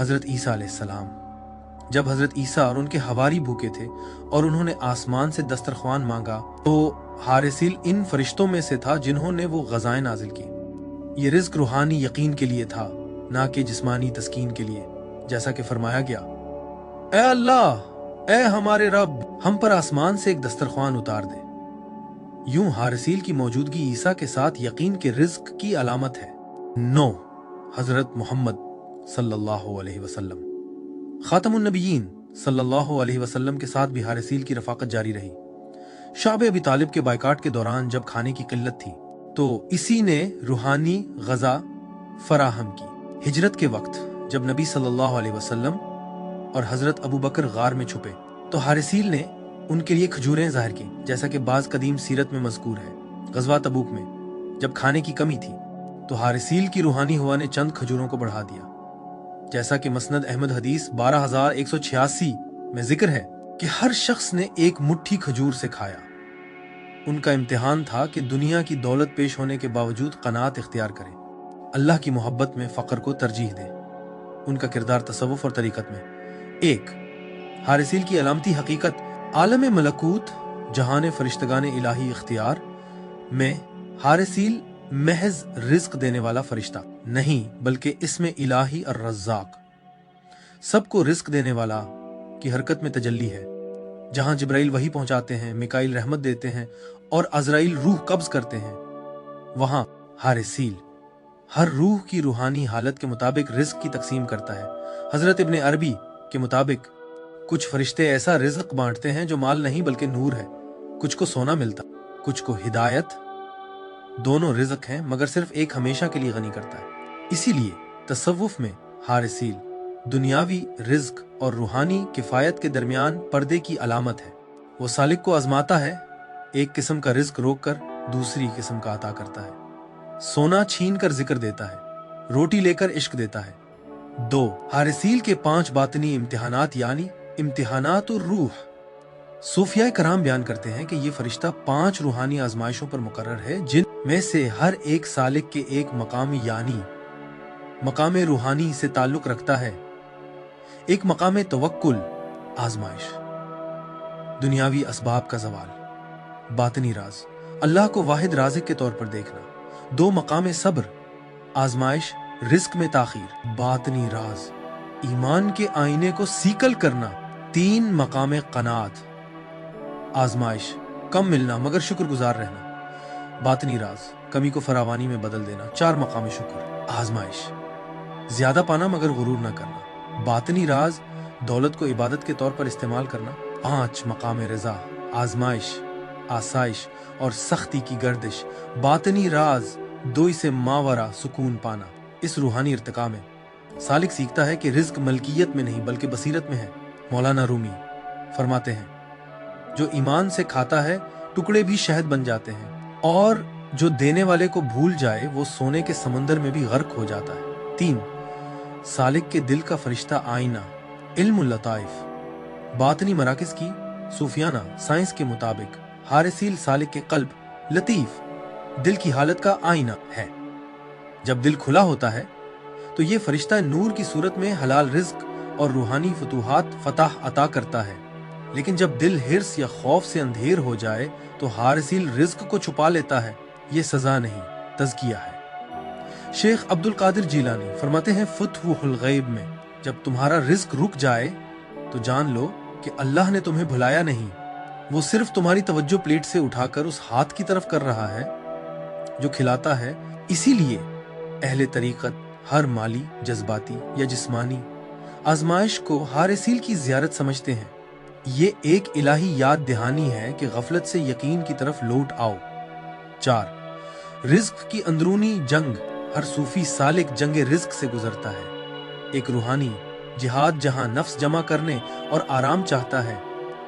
हजरत ईसा अलैहिस्सलाम। जब हजरत ईसा और उनके हवारी भूखे थे और उन्होंने आसमान से दस्तरख्वान मांगा तो हारिसील इन फरिश्तों में से था जिन्होंने वो गजाएं नाजिल की। ये रिज्क रूहानी यकीन के लिए था, ना कि जिस्मानी तस्कीन के लिए। जैसा कि फरमाया गया, ए अल्लाह, ए हमारे रब, हम पर आसमान से एक दस्तरख्वान उतार दे। यूं हारिसील की मौजूदगी ईसा के साथ यकीन के रिज्क की अलामत है। 9 हजरत मोहम्मद सल्लल्लाहु अलैहि वसल्लम। खातमुन नबिय्यीन सल्लल्लाहु अलैहि वसल्लम के साथ भी हारिसील की रफाकत जारी रही। शाब अबी तालिब के बायकाट के दौरान जब खाने की किल्लत थी तो इसी ने रूहानी गजा फराहम की। हिजरत के वक्त जब नबी सल्लल्लाहु अलैहि वसल्लम और हजरत अबू बकर गार में छुपे तो हारिसील ने उनके लिए खजूरें ज़ाहिर की, जैसा कि बाज कदीम सीरत में मज़कूर है। गज़वा तबूक में जब खाने की कमी थी तो हारिसील की रूहानी हवा ने चंद खजूरों को बढ़ा दिया। जैसा कि मसनद अहमद हदीस 12186 में जिक्र है कि हर शख्स ने एक मुट्ठी खजूर से खाया। उनका इम्तिहान था कि दुनिया की दौलत पेश होने के बावजूद कनात इख्तियार करें, अल्लाह की मोहब्बत में फ़क्र को तरजीह दें। उनका किरदार तसव्वुफ और तरीक़त में। 1 हारिसील की अलामती हकीकत आलम मलकूत जहान फरिश्तगान इलाही इख्तियार में हारिसील महज रिज्क देने वाला फरिश्ता नहीं बल्कि इसमें इलाही और रज़्ज़ाक, सबको रिज्क देने वाला की हरकत में तजल्ली है। जहां जिब्राइल वही पहुंचाते हैं, मिकाइल रहमत देते हैं और अज़राइल रूह कब्ज करते हैं, वहां हारिसील हर रूह की रूहानी हालत के मुताबिक रिज्क की तकसीम करता है। हजरत इब्ने अरबी के मुताबिक कुछ फरिश्ते ऐसा रिज्क बांटते हैं जो माल नहीं बल्कि नूर है। कुछ को सोना मिलता, कुछ को हिदायत। दोनों रिज्क हैं मगर सिर्फ एक हमेशा के लिए गनी करता है। इसीलिए तसव्वुफ में हारिसील दुनियावी रिज्क और रूहानी किफायत के दरमियान पर्दे की अलामत है। वो सालिक को आजमाता है, एक किस्म का रिज्क रोक कर दूसरी किस्म का अता करता है। सोना छीन कर जिक्र देता है, रोटी लेकर इश्क देता है। 2 हारिसील के 5 बातनी इम्तिहानात यानी इम्तिहानात रूह। सूफिया कराम बयान करते हैं कि ये फरिश्ता 5 रूहानी आजमाइशों पर मुकर्रर है, जिनमें से हर एक सालिक के एक मकाम यानी मकाम रूहानी से ताल्लुक रखता है। एक मकाम तवक्कुल आजमाइश, दुनियावी असबाब का जवाल, बातनी राज, अल्लाह को वाहिद राज़िक के तौर पर देखना। 2 मकाम सब्र आजमाइश, रिस्क में ताखीर, बातनी राज, ईमान के आईने को सीकल करना। 3 मकाम कनात आजमाइश, कम मिलना मगर शुक्रगुजार रहना, बातनी राज, कमी को फरावानी में बदल देना। 4 मकाम शुक्र आजमाइश, ज्यादा पाना मगर गुरूर न करना, बातनी राज, दौलत को इबादत के तौर पर इस्तेमाल करना। 5 मकाम रजा आजमाइश, आसाइश और सख्ती की गर्दिश, बातनी राज, 2 से मावरा सुकून पाना। इस रूहानी इर्तिका में सालिक सीखता है कि रिज्क मलकियत में नहीं बल्कि बसीरत में है। मौलाना रूमी फरमाते हैं, जो ईमान से खाता है टुकड़े भी शहद बन जाते हैं, और जो देने वाले को भूल जाए वो सोने के समंदर में भी गर्क हो जाता है। 3 सालिक के दिल का फरिश्ता आईना, इल्मुल लताइफ, बातनी मराकिज की सूफियाना साइंस के मुताबिक हारिसील सालिक के कल्ब लतीफ, दिल की हालत का आईना है। जब दिल खुला होता है तो ये फरिश्ता नूर की सूरत में हलाल रिज्क और रूहानी फतूहात फतह अता करता है। लेकिन जब दिल हिर्स या खौफ से अंधेर हो जाए तो हारिसील रिज्क को छुपा लेता है। ये सजा नहीं, तज़किया है। शेख अब्दुल कादिर जीलानी फरमाते हैं, फुतहुल गैब में जब तुम्हारा रिज्क रुक जाए तो जान लो कि अल्लाह ने तुम्हें भुलाया नहीं, वो सिर्फ तुम्हारी तवज्जो प्लेट से उठाकर उस हाथ की तरफ कर रहा है जो खिलाता है। इसीलिए अहले तरीक़त हर माली, जज्बाती या जिस्मानी आजमाइश को हारिसील की ज़ियारत समझते हैं। ये एक इलाही याद दहानी है कि गफलत से यकीन की तरफ लौट आओ। 4 रिज्क की अंदरूनी जंग, हर सूफी सालिक जंग रिज्क से गुजरता है। एक रूहानी जिहाद जहां नफ्स जमा करने और आराम चाहता है,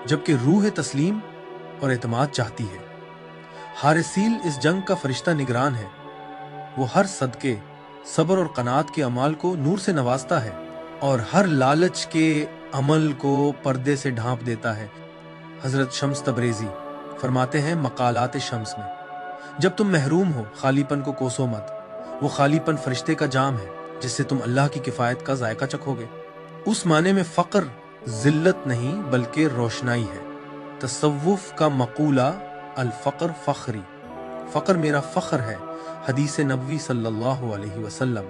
जबकि रूह तस्लीम और एतमाद चाहती है। हारिसील इस जंग का फरिश्ता निगरान है। वो हर सदके, सब्र और कनात के अमाल को नूर से नवाजता है और हर लालच के अमल को पर्दे से ढांप देता है। हजरत शम्स तबरेजी फरमाते हैं मकालात शम्स में, जब तुम महरूम हो खालीपन को कोसो मत, वो खालीपन फरिश्ते का जाम है जिससे तुम अल्लाह की किफायत का जायका चखोगे। उस माने में फक्र जिल्लत नहीं बल्कि रोशनाई है। तसव्वुफ का मकूला अल फक्र फखरी, फक्र मेरा फख्र है, हदीस नबवी सल्लल्लाहु अलैहि वसल्लम।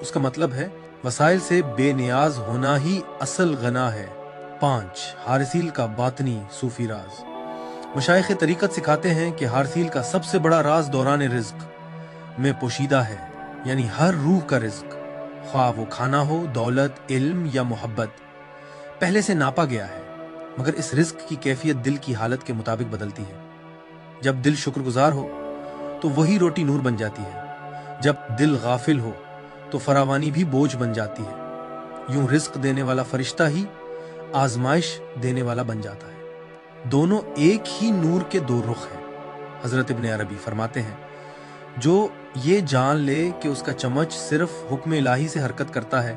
उसका मतलब है वसाइल से बेनियाज होना ही असल गना है। 5 हारिसील का बातनी सूफी राज, मशाइख तरीक़त सिखाते हैं कि हारसील का सबसे बड़ा राज दौरान रिज्क में पोशीदा है, यानी हर रूह का रिज्क, ख्वाह वो खाना हो, दौलत, इल्म या मोहब्बत, पहले से नापा गया है, मगर इस रिज्क की कैफियत दिल की हालत के मुताबिक बदलती है। जब दिल शुक्रगुजार हो तो वही रोटी नूर बन जाती है, जब दिल गाफिल हो तो फरावानी भी बोझ बन जाती है। यूं रिज्क देने वाला फरिश्ता ही आजमाइश देने वाला बन जाता है। दोनों एक ही नूर के दो रुख हैं। हजरत इब्न अरबी फरमाते हैं, जो ये जान ले कि उसका चम्मच सिर्फ हुक्म इलाही से हरकत करता है,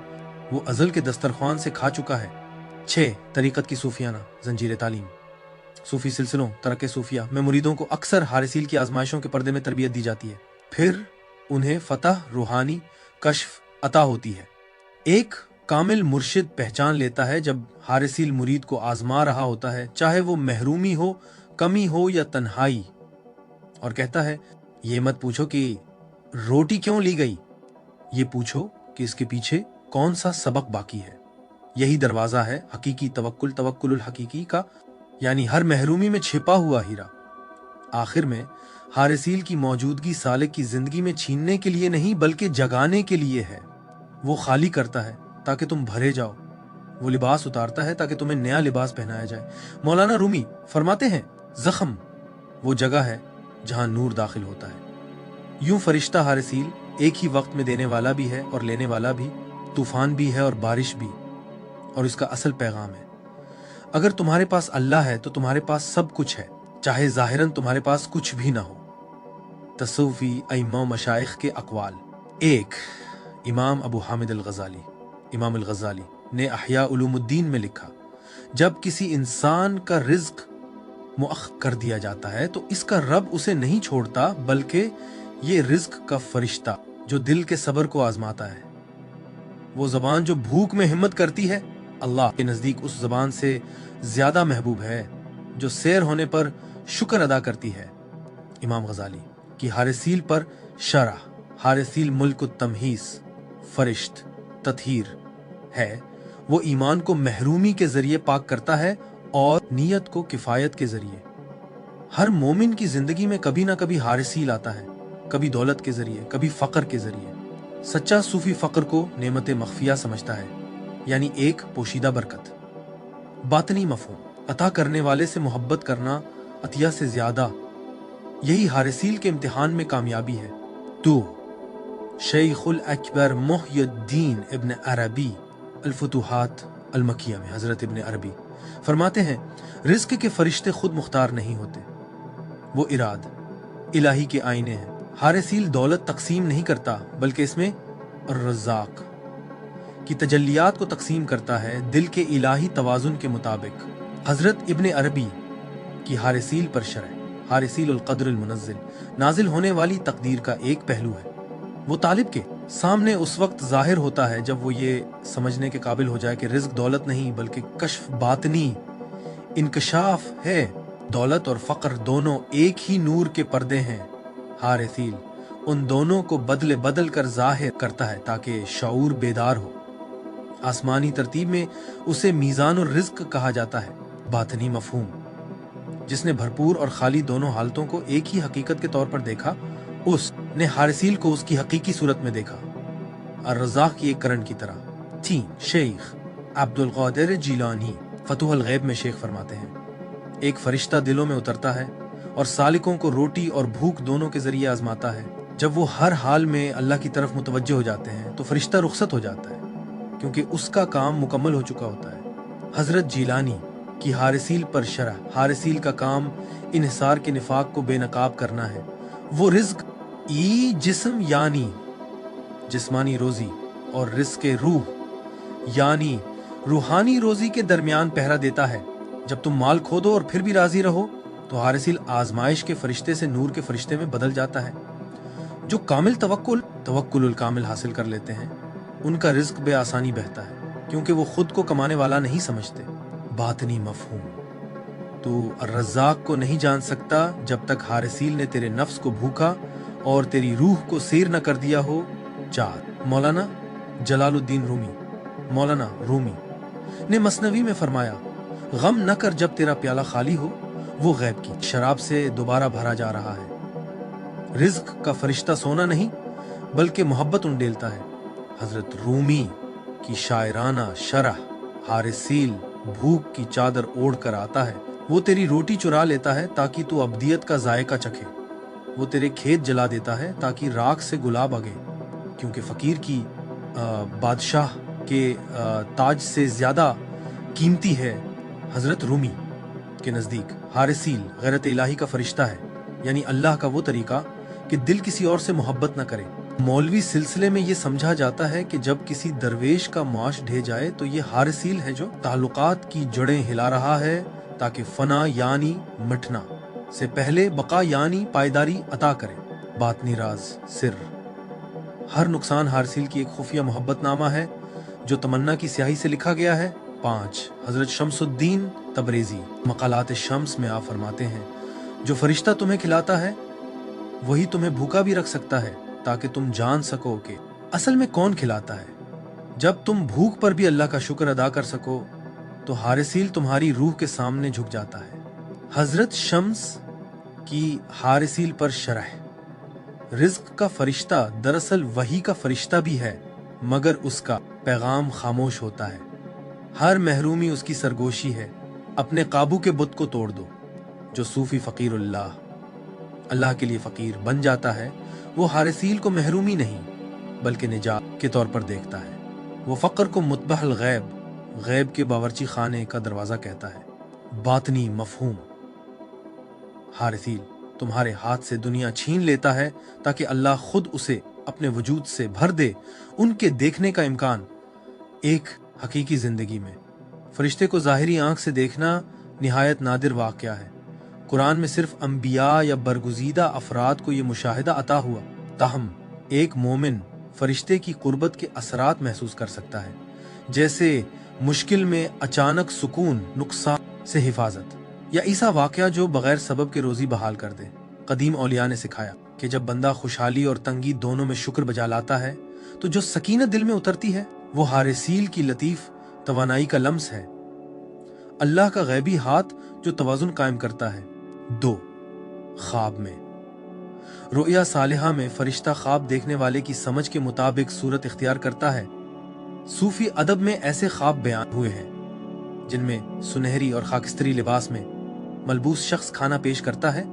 वो अजल के दस्तरख्वान से खा चुका है। 6 तरीक़त की सूफियाना जंजीर तालीम। सूफी सिलसिलों तरक़ सूफिया में मुरीदों को अक्सर हारिसील की आजमाइशों के पर्दे में तरबियत दी जाती है, फिर उन्हें फतह, रूहानी कश्फ अता होती है। एक कामिल मुर्शिद पहचान लेता है जब हारिसील मुरीद को आजमा रहा होता है, चाहे वो महरूमी हो, कमी हो या तन्हाई, और कहता है, ये मत पूछो कि रोटी क्यों ली गई, ये पूछो कि इसके पीछे कौन सा सबक बाकी है। यही दरवाजा है हकीकी तवक्कुल, तवक्कुलुल हकीकी का, यानी हर महरूमी में छिपा हुआ हीरा। आखिर में हारिसील की मौजूदगी सालिक की जिंदगी में छीनने के लिए नहीं बल्कि जगाने के लिए है। वो खाली करता है ताकि तुम भरे जाओ, वो लिबास उतारता है ताकि तुम्हें नया लिबास पहनाया जाए। मौलाना रूमी फरमाते हैं, जख्म वो जगह है जहां नूर दाखिल होता है। यूं फरिश्ता हारिसील एक ही वक्त में देने वाला भी है और लेने वाला भी, तूफान भी है और बारिश भी। और इसका असल पैगाम है, अगर तुम्हारे पास अल्लाह है तो तुम्हारे पास सब कुछ है, चाहे जाहिरन तुम्हारे पास कुछ भी ना हो। तसव्वुफी अइम्मा मशाइख के अक़वाल। 1 इमाम अबू हामिद अल-गज़ाली, इमाम अल-गज़ाली ने अहया उलूमुद्दीन में लिखा, जब किसी इंसान का रिज्क मुअख्खर कर दिया जाता है तो इसका रब उसे नहीं छोड़ता, बल्कि ये रिज्क का फरिश्ता जो दिल के सब्र को आजमाता है। वो जबान जो भूख में हिम्मत करती है, अल्लाह के नजदीक उस जबान से ज्यादा महबूब है जो सैर होने पर शुक्र अदा करती है। इमाम गजाली की हारिसील पर शरह, हारिसील मुल्क तमहीस, फरिश्त, ततहीर है। वो ईमान को महरूमी के जरिए पाक करता है और नीयत को किफायत के जरिए। हर मोमिन की जिंदगी में कभी ना कभी हारिसील आता है, कभी दौलत के जरिए, कभी फकर के जरिए। सच्चा सूफी फकर को नेमत मख्फिया समझता है, यानी एक पोशीदा बरकत। बातनी मफहूम, अता करने वाले से मोहब्बत करना अतिया से ज्यादा, यही हारिसील के इम्तिहान में कामयाबी है। तो शेखुल अकबर मुहय्यद्दीन इब्न अरबी अल-फुतूहात अल-मक्किया में हजरत इब्न अरबी फरमाते हैं, रिज्क के फरिश्ते खुद मुख्तार नहीं होते, वो इराद इलाही के आईने हैं। हारिसील दौलत तकसीम नहीं करता, बल्कि इसमें रज़्ज़ाक की तजल्लियात को तकसीम करता है दिल के इलाही तवाजुन के मुताबिक। हजरत इब्न अरबी की हारिसील पर शरह, हारिसील उल क़द्र अल मुनज़्ज़िल, नाजिल होने वाली तकदीर का एक पहलू है। वो तालिब के सामने उस वक्त जाहिर होता है जब वो ये समझने के काबिल हो जाए कि रिज्क दौलत नहीं बल्कि कश्फ बातनी इंकशाफ है। दौलत और फकर दोनों एक ही नूर के पर्दे हैं। हारिसील उन दोनों को बदले बदल कर जाहिर करता है ताकि शऊर बेदार हो। आसमानी तरतीब में उसे मीज़ान और रिज्क कहा जाता है। बातनी मफहूम, जिसने भरपूर और खाली दोनों हालतों को एक ही हकीकत के तौर पर देखा, उसने हारिसील को उसकी हकीकी सूरत में देखा, अर्रज़्ज़ाक़ की एक करण की तरह। 3 शेख अब्दुल क़ादिर जीलानी फतूहुल गैब में शेख फरमाते हैं, एक फरिश्ता दिलों में उतरता है और सालिकों को रोटी और भूख दोनों के जरिए आजमाता है। जब वो हर हाल में अल्लाह की तरफ मुतवज्जह हो जाते हैं तो फरिश्ता रुखसत हो जाता है, क्योंकि उसका काम मुकम्मल हो चुका होता है। हजरत जीलानी की हारिसील पर शरह, हारिसील का काम इन्हिसार के निफाक को बेनकाब करना है। वो रिज्क ई जिस्म यानी जिस्मानी रोजी और रिज्क रूह यानी रूहानी रोजी के दरमियान पहरा देता है। जब तुम माल खो दो और फिर भी राजी रहो तो हारिसील आजमाइश के फरिश्ते से नूर के फरिश्ते में बदल जाता है। जो कामिल तवक्कुल कामिल हासिल कर लेते हैं, उनका रिज्क बे आसानी बहता है, क्योंकि वो खुद को कमाने वाला नहीं समझते। बातनी मफहूम, तो रज़्ज़ाक़ को नहीं जान सकता जब तक हारिसील ने तेरे नफ्स को भूखा और तेरी रूह को सीर न कर दिया हो। 4 मौलाना जलालुद्दीन रूमी, मौलाना रूमी ने मसनवी में फरमाया, गम न कर जब तेरा प्याला खाली हो, वो गैब की शराब से दोबारा भरा जा रहा है। रिज्क का फरिश्ता सोना नहीं बल्कि मोहब्बत उंडेलता है। हजरत रूमी की शायराना शरह, हारिसील भूख की चादर ओढ़ कर आता है। वो तेरी रोटी चुरा लेता है ताकि तू अब्दियत का जायका चखे। वो तेरे खेत जला देता है ताकि राख से गुलाब आगे, क्योंकि फकीर की बादशाह के ताज से ज्यादा कीमती है। हजरत रूमी के नजदीक हारिसील गैरत इलाही का फरिश्ता है, यानी अल्लाह का वो तरीका कि दिल किसी और से मोहब्बत न करे। मौलवी सिलसिले में ये समझा जाता है कि जब किसी दरवेश का माश ढह जाए तो ये हारिसील है जो ताल्लुकात की जड़ें हिला रहा है ताकि फना यानी मिटना से पहले बका यानी पायदारी अता करे। बातनी राज सिर। हर नुकसान हारिसील की एक खुफिया मोहब्बतनामा है जो तमन्ना की स्याही से लिखा गया है। 5 हजरत शम्सुद्दीन तबरेजी मकालात शम्स में आप फरमाते हैं, जो फरिश्ता तुम्हें खिलाता है वही तुम्हें भूखा भी रख सकता है ताकि तुम जान सको कि असल में कौन खिलाता है। जब तुम भूख पर भी अल्लाह का शुक्र अदा कर सको तो हारिसील तुम्हारी रूह के सामने झुक जाता है। हजरत शम्स की हारिसील पर शरह। रिज्क का फरिश्ता दरअसल वही का फरिश्ता भी है, मगर उसका पैगाम खामोश होता है। हर महरूमी उसकी सरगोशी है। अपने काबू के बुत को तोड़ दो। जो सूफी फकीरुल्लाह अल्लाह के लिए फकीर बन जाता है, वो हारिसील को महरूमी नहीं बल्कि निजात के तौर पर देखता है। वो फक्र को मुतबहल गैब के बावर्ची खाने का दरवाजा कहता है। बातनी मफहूम। हारिसील तुम्हारे हाथ से दुनिया छीन लेता है ताकि अल्लाह खुद उसे अपने वजूद से भर दे। उनके देखने का इम्कान एक हकीकी जिंदगी में। फरिश्ते को जाहिरी आंख से देखना निहायत नादिर वाक़या है। कुरान में सिर्फ अंबिया या बरगुज़ीदा अफराद को ये मुशाहिदा अता हुआ, ताहम एक मोमिन फरिश्ते की कुर्बत के असरात महसूस कर सकता है, जैसे मुश्किल में अचानक सुकून, नुकसान से हिफाजत, या ऐसा वाक़या जो बगैर सबब के रोजी बहाल कर दे। कदीम औलिया ने सिखाया कि जब बंदा खुशहाली और तंगी दोनों में शुक्र बजा लाता है तो जो सकीनत दिल में उतरती है वो हारिसील की लतीफ तवानाई का लम्स है, अल्लाह का गैबी हाथ जो तवाजुन कायम करता है। 2 ख्वाब में। रुया सालिहा में फरिश्ता ख्वाब देखने वाले की समझ के मुताबिक सूरत इख्तियार करता है। सूफी अदब में ऐसे ख्वाब बयान हुए हैं जिनमें सुनहरी और खाकिस्तरी लिबास में मलबूस शख्स खाना पेश करता है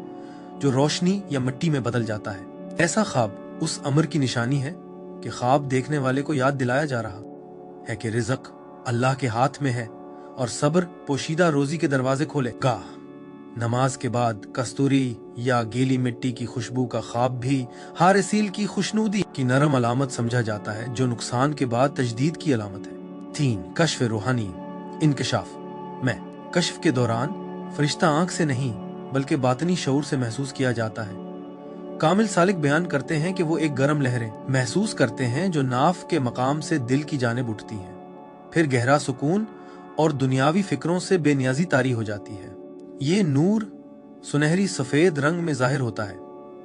जो रोशनी या मिट्टी में बदल जाता है। ऐसा ख्वाब उस अमर की निशानी है कि ख्वाब देखने वाले को याद दिलाया जा रहा है कि रिज़्क अल्लाह के हाथ में है और सब्र पोशीदा रोजी के दरवाजे खोलेगा। नमाज के बाद कस्तूरी या गीली मिट्टी की खुशबू का ख्वाब भी हारिसील की खुशनूदी की नरम अलामत समझा जाता है, जो नुकसान के बाद तजदीद की अलामत है। 3 कश्फ रूहानी इंकशाफ में। कश्फ के दौरान फरिश्ता आंख से नहीं बल्कि बातनी शऊर से महसूस किया जाता है। कामिल सालिक बयान करते हैं कि वो एक गर्म लहरें महसूस करते हैं जो नाफ के मकाम से दिल की जानिब उठती हैं, फिर गहरा सुकून और दुनियावी फिक्रों से बेनियाजी तारी हो जाती है। ये नूर सुनहरी सफेद रंग में जाहिर होता है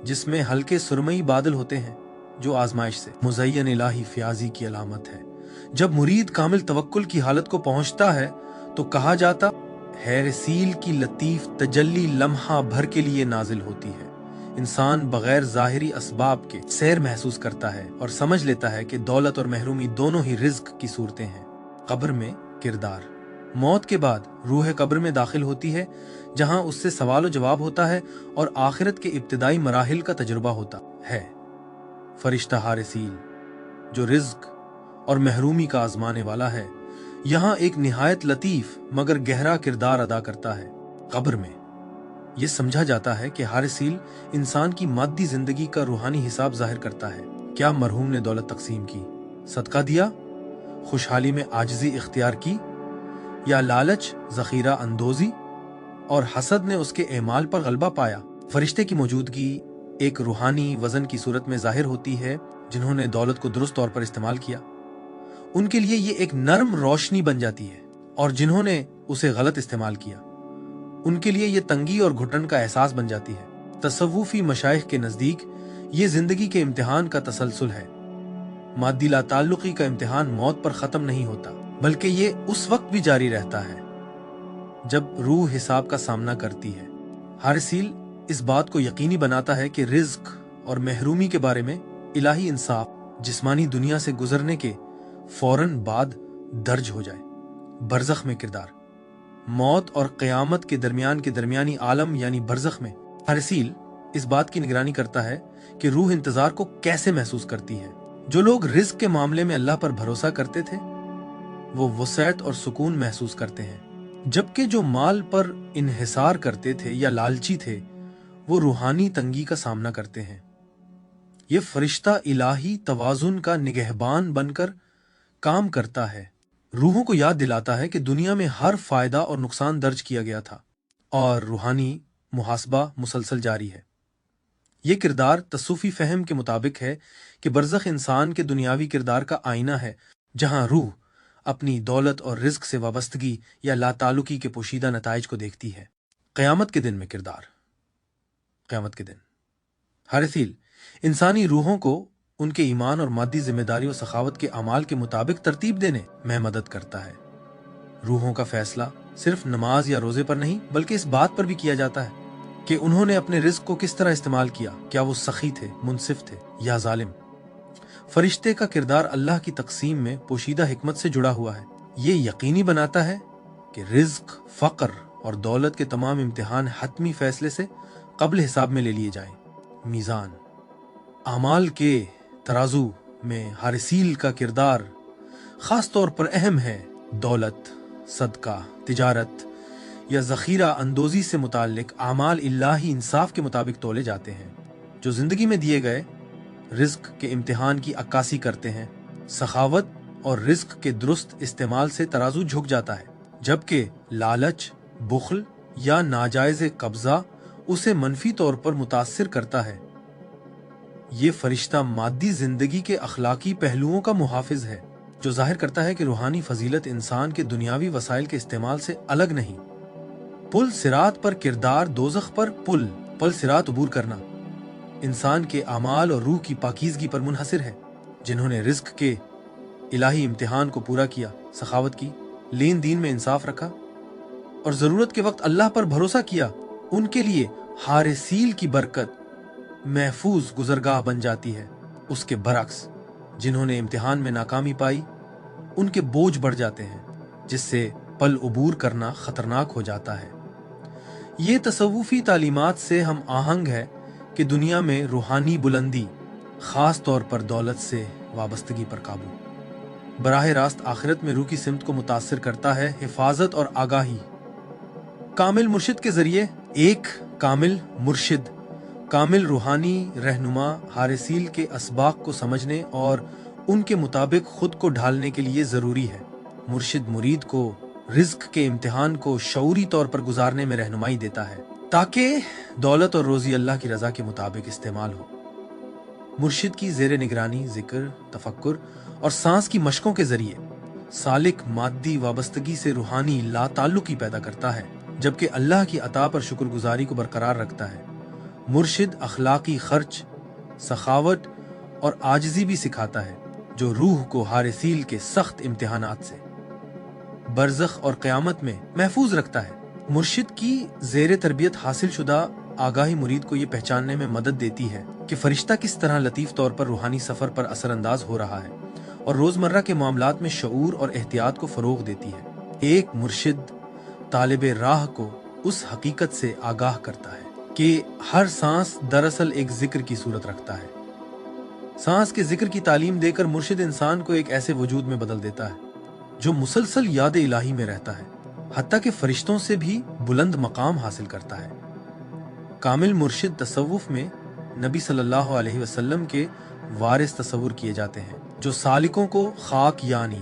जिसमें हल्के सुरमई बादल होते हैं जो आजमाइश से मुज़य्यन इलाही फ्याजी की अलामत है। जब मुरीद कामिल तवक्कुल की हालत को पहुंचता है तो कहा जाता हारिसील की लतीफ तजल्ली लम्हा भर के लिए नाजिल होती है। इंसान बगैर जाहिरी असबाब के सैर महसूस करता है और समझ लेता है कि दौलत और महरूमी दोनों ही रिज्क की सूरतें हैं। कब्र में किरदार। मौत के बाद रूह कब्र में दाखिल होती है जहां उससे सवाल जवाब होता है और आखिरत के इब्तिदाई मराहिल का तजुर्बा होता है। फरिश्ता हारिसील जो रिज्क और महरूमी का आजमाने वाला है, यहाँ एक निहायत लतीफ मगर गहरा किरदार अदा करता है। कब्र में यह समझा जाता है कि हारिसील इंसान की मादी जिंदगी का रूहानी हिसाब जाहिर करता है। क्या मरहूम ने दौलत तकसीम की, सदका दिया, खुशहाली में आजिजी इख्तियार की, या लालच, जखीरा अंदोजी और हसद ने उसके एमाल पर गलबा पाया। फरिश्ते की मौजूदगी एक रूहानी वजन की सूरत में जाहिर होती है। जिन्होंने दौलत को दुरुस्त तौर पर इस्तेमाल किया उनके लिए ये एक नरम रोशनी बन जाती है, और जिन्होंने उसे गलत इस्तेमाल किया उनके लिए ये तंगी और घुटन का एहसास बन जाती है। तसव्वुफी मशाइख के नजदीक ये जिंदगी के इम्तिहान का तसलसल है। मादी लाताल्लुकी का इम्तिहान मौत पर खत्म नहीं होता, बल्कि ये उस वक्त भी जारी रहता है जब रूह हिसाब का सामना करती है। हारिसील इस बात को यकीनी बनाता है कि रिज्क और महरूमी के बारे में इलाही इंसाफ जिस्मानी दुनिया से गुजरने के फौरन बाद दर्ज हो जाए। बरज़ख में किरदार। मौत और क़यामत के दरमियान के दरमियानी आलम यानी बरज़ख में हारिसील इस बात की निगरानी करता है कि रूह इंतजार को कैसे महसूस करती है। जो लोग रिज्क के मामले में अल्लाह पर भरोसा करते थे वो वसअत और सुकून महसूस करते हैं, जबकि जो माल पर इन्हिसार करते थे या लालची थे वो रूहानी तंगी का सामना करते हैं। ये फरिश्ता इलाही तवाजुन का निगहबान बनकर काम करता है, रूहों को याद दिलाता है कि दुनिया में हर फायदा और नुकसान दर्ज किया गया था और रूहानी मुहासबा मुसलसल जारी है। ये किरदार तसूफी फहम के मुताबिक है कि बरज़ख इंसान के दुनियावी किरदार का आईना है, जहां रूह अपनी दौलत और रिज्क से वाबस्तगी या लाताल्लुकी के पोशीदा नताइज को देखती है। क़यामत के दिन में किरदार। क़यामत के दिन हारिसील इंसानी रूहों को उनके ईमान और मादी जिम्मेदारी और सखावत के अमाल के मुताबिक तरतीब देने में मदद करता है। रूहों का फैसला सिर्फ नमाज या रोजे पर नहीं बल्कि इस बात पर भी किया जाता है कि उन्होंने अपने रिज्क को किस तरह इस्तेमाल किया, क्या वो सखी थे, मुनसिफ थे या जालिम। फरिश्ते का किरदार अल्लाह की तकसीम में पोशीदा हिकमत से जुड़ा हुआ है। ये यकीनी बनाता है कि रिज्क, फक्र और दौलत के तमाम इम्तिहान हतमी फैसले से कब्ल हिसाब में ले लिए जाएं। मीज़ान। अमाल के तराजू में हारिसील का किरदार खास तौर पर अहम है। दौलत, सदका, तिजारत या ज़ख़ीरा अंदोज़ी से मुताल्लिक आमाल इल्लाही इंसाफ के मुताबिक तोले जाते हैं, जो ज़िंदगी में दिए गए रिज्क के इम्तिहान की अक्कासी करते हैं। सखावत और रिज्क के दुरुस्त इस्तेमाल से तराजू झुक जाता है, जबकि लालच, बुख्ल या नाजायज़ कब्ज़ा उसे मनफी तौर पर मुतासिर करता है। ये फरिश्ता मादी जिंदगी के अखलाकी पहलुओं का मुहाफिज है, जो जाहिर करता है कि रूहानी फजीलत इंसान के दुनियावी वसाइल के इस्तेमाल से अलग नहीं। पुल सिरात पर किरदार। दोज़ख पर पल सिरात अबूर करना इंसान के अमाल और रूह की पाकीज़गी पर मुनहसिर है। जिन्होंने रिज्क के इलाही इम्तिहान को पूरा किया, सखावत की, लेन दीन में इंसाफ रखा और ज़रूरत के वक्त अल्लाह पर भरोसा किया, उनके लिए हारिसील की बरकत महफूज गुजरगाह बन जाती है। उसके बरक्स जिन्होंने इम्तिहान में नाकामी पाई, उनके बोझ बढ़ जाते हैं, जिससे पल अबूर करना खतरनाक हो जाता है। ये तसव्वुफी तालीमात से हम आहंग है कि दुनिया में रूहानी बुलंदी, खास तौर पर दौलत से वाबस्तगी पर काबू, बराह रास्त आखिरत में रूह की सिमत को मुतासिर करता है। हिफाजत और आगाही। कामिल मुर्शिद के जरिए एक कामिल मुर्शिद, कामिल रूहानी रहनुमा हारिसील के असबाक को समझने और उनके मुताबिक खुद को ढालने के लिए ज़रूरी है। मुर्शिद मुरीद को रिज्क के इम्तिहान को शऊरी तौर पर गुजारने में रहनुमाई देता है, ताकि दौलत और रोज़ी अल्लाह की रज़ा के मुताबिक इस्तेमाल हो। मुर्शिद की ज़ेरे निगरानी ज़िक्र, तफक्कुर और सांस की मशकों के जरिए सालिक मादी वाबस्तगी से रूहानी लाताल्लुकी पैदा करता है, जबकि अल्लाह की अता पर शुक्रगुजारी को बरकरार रखता है। मुर्शिद अखलाकी खर्च, सखावत और आजिज़ी भी सिखाता है, जो रूह को हारिसील के सख्त इम्तिहानात से बरज़ख और क़यामत में महफूज रखता है। मुर्शिद की ज़ेरे तरबियत हासिल शुदा आगाही मुरीद को ये पहचानने में मदद देती है कि फरिश्ता किस तरह लतीफ़ तौर पर रूहानी सफ़र पर असरअंदाज हो रहा है और रोज़मर्रा के मामलात में शऊर और एहतियात को फ़रोग़ देती है। एक मुर्शिद तालिब राह को उस हकीकत से आगाह करता है कि हर सांस दरअसल एक जिक्र की सूरत रखता है। सांस के जिक्र की तालीम देकर मुर्शिद इंसान को एक ऐसे वजूद में बदल देता है जो मुसलसल याद इलाही में रहता है, हत्ता के फरिश्तों से भी बुलंद मकाम हासिल करता है। कामिल मुर्शिद तसव्वुफ में नबी सल्लल्लाहु अलैहि वसल्लम के वारिस तस्वुर किए जाते हैं, जो सालिकों को खाक यानी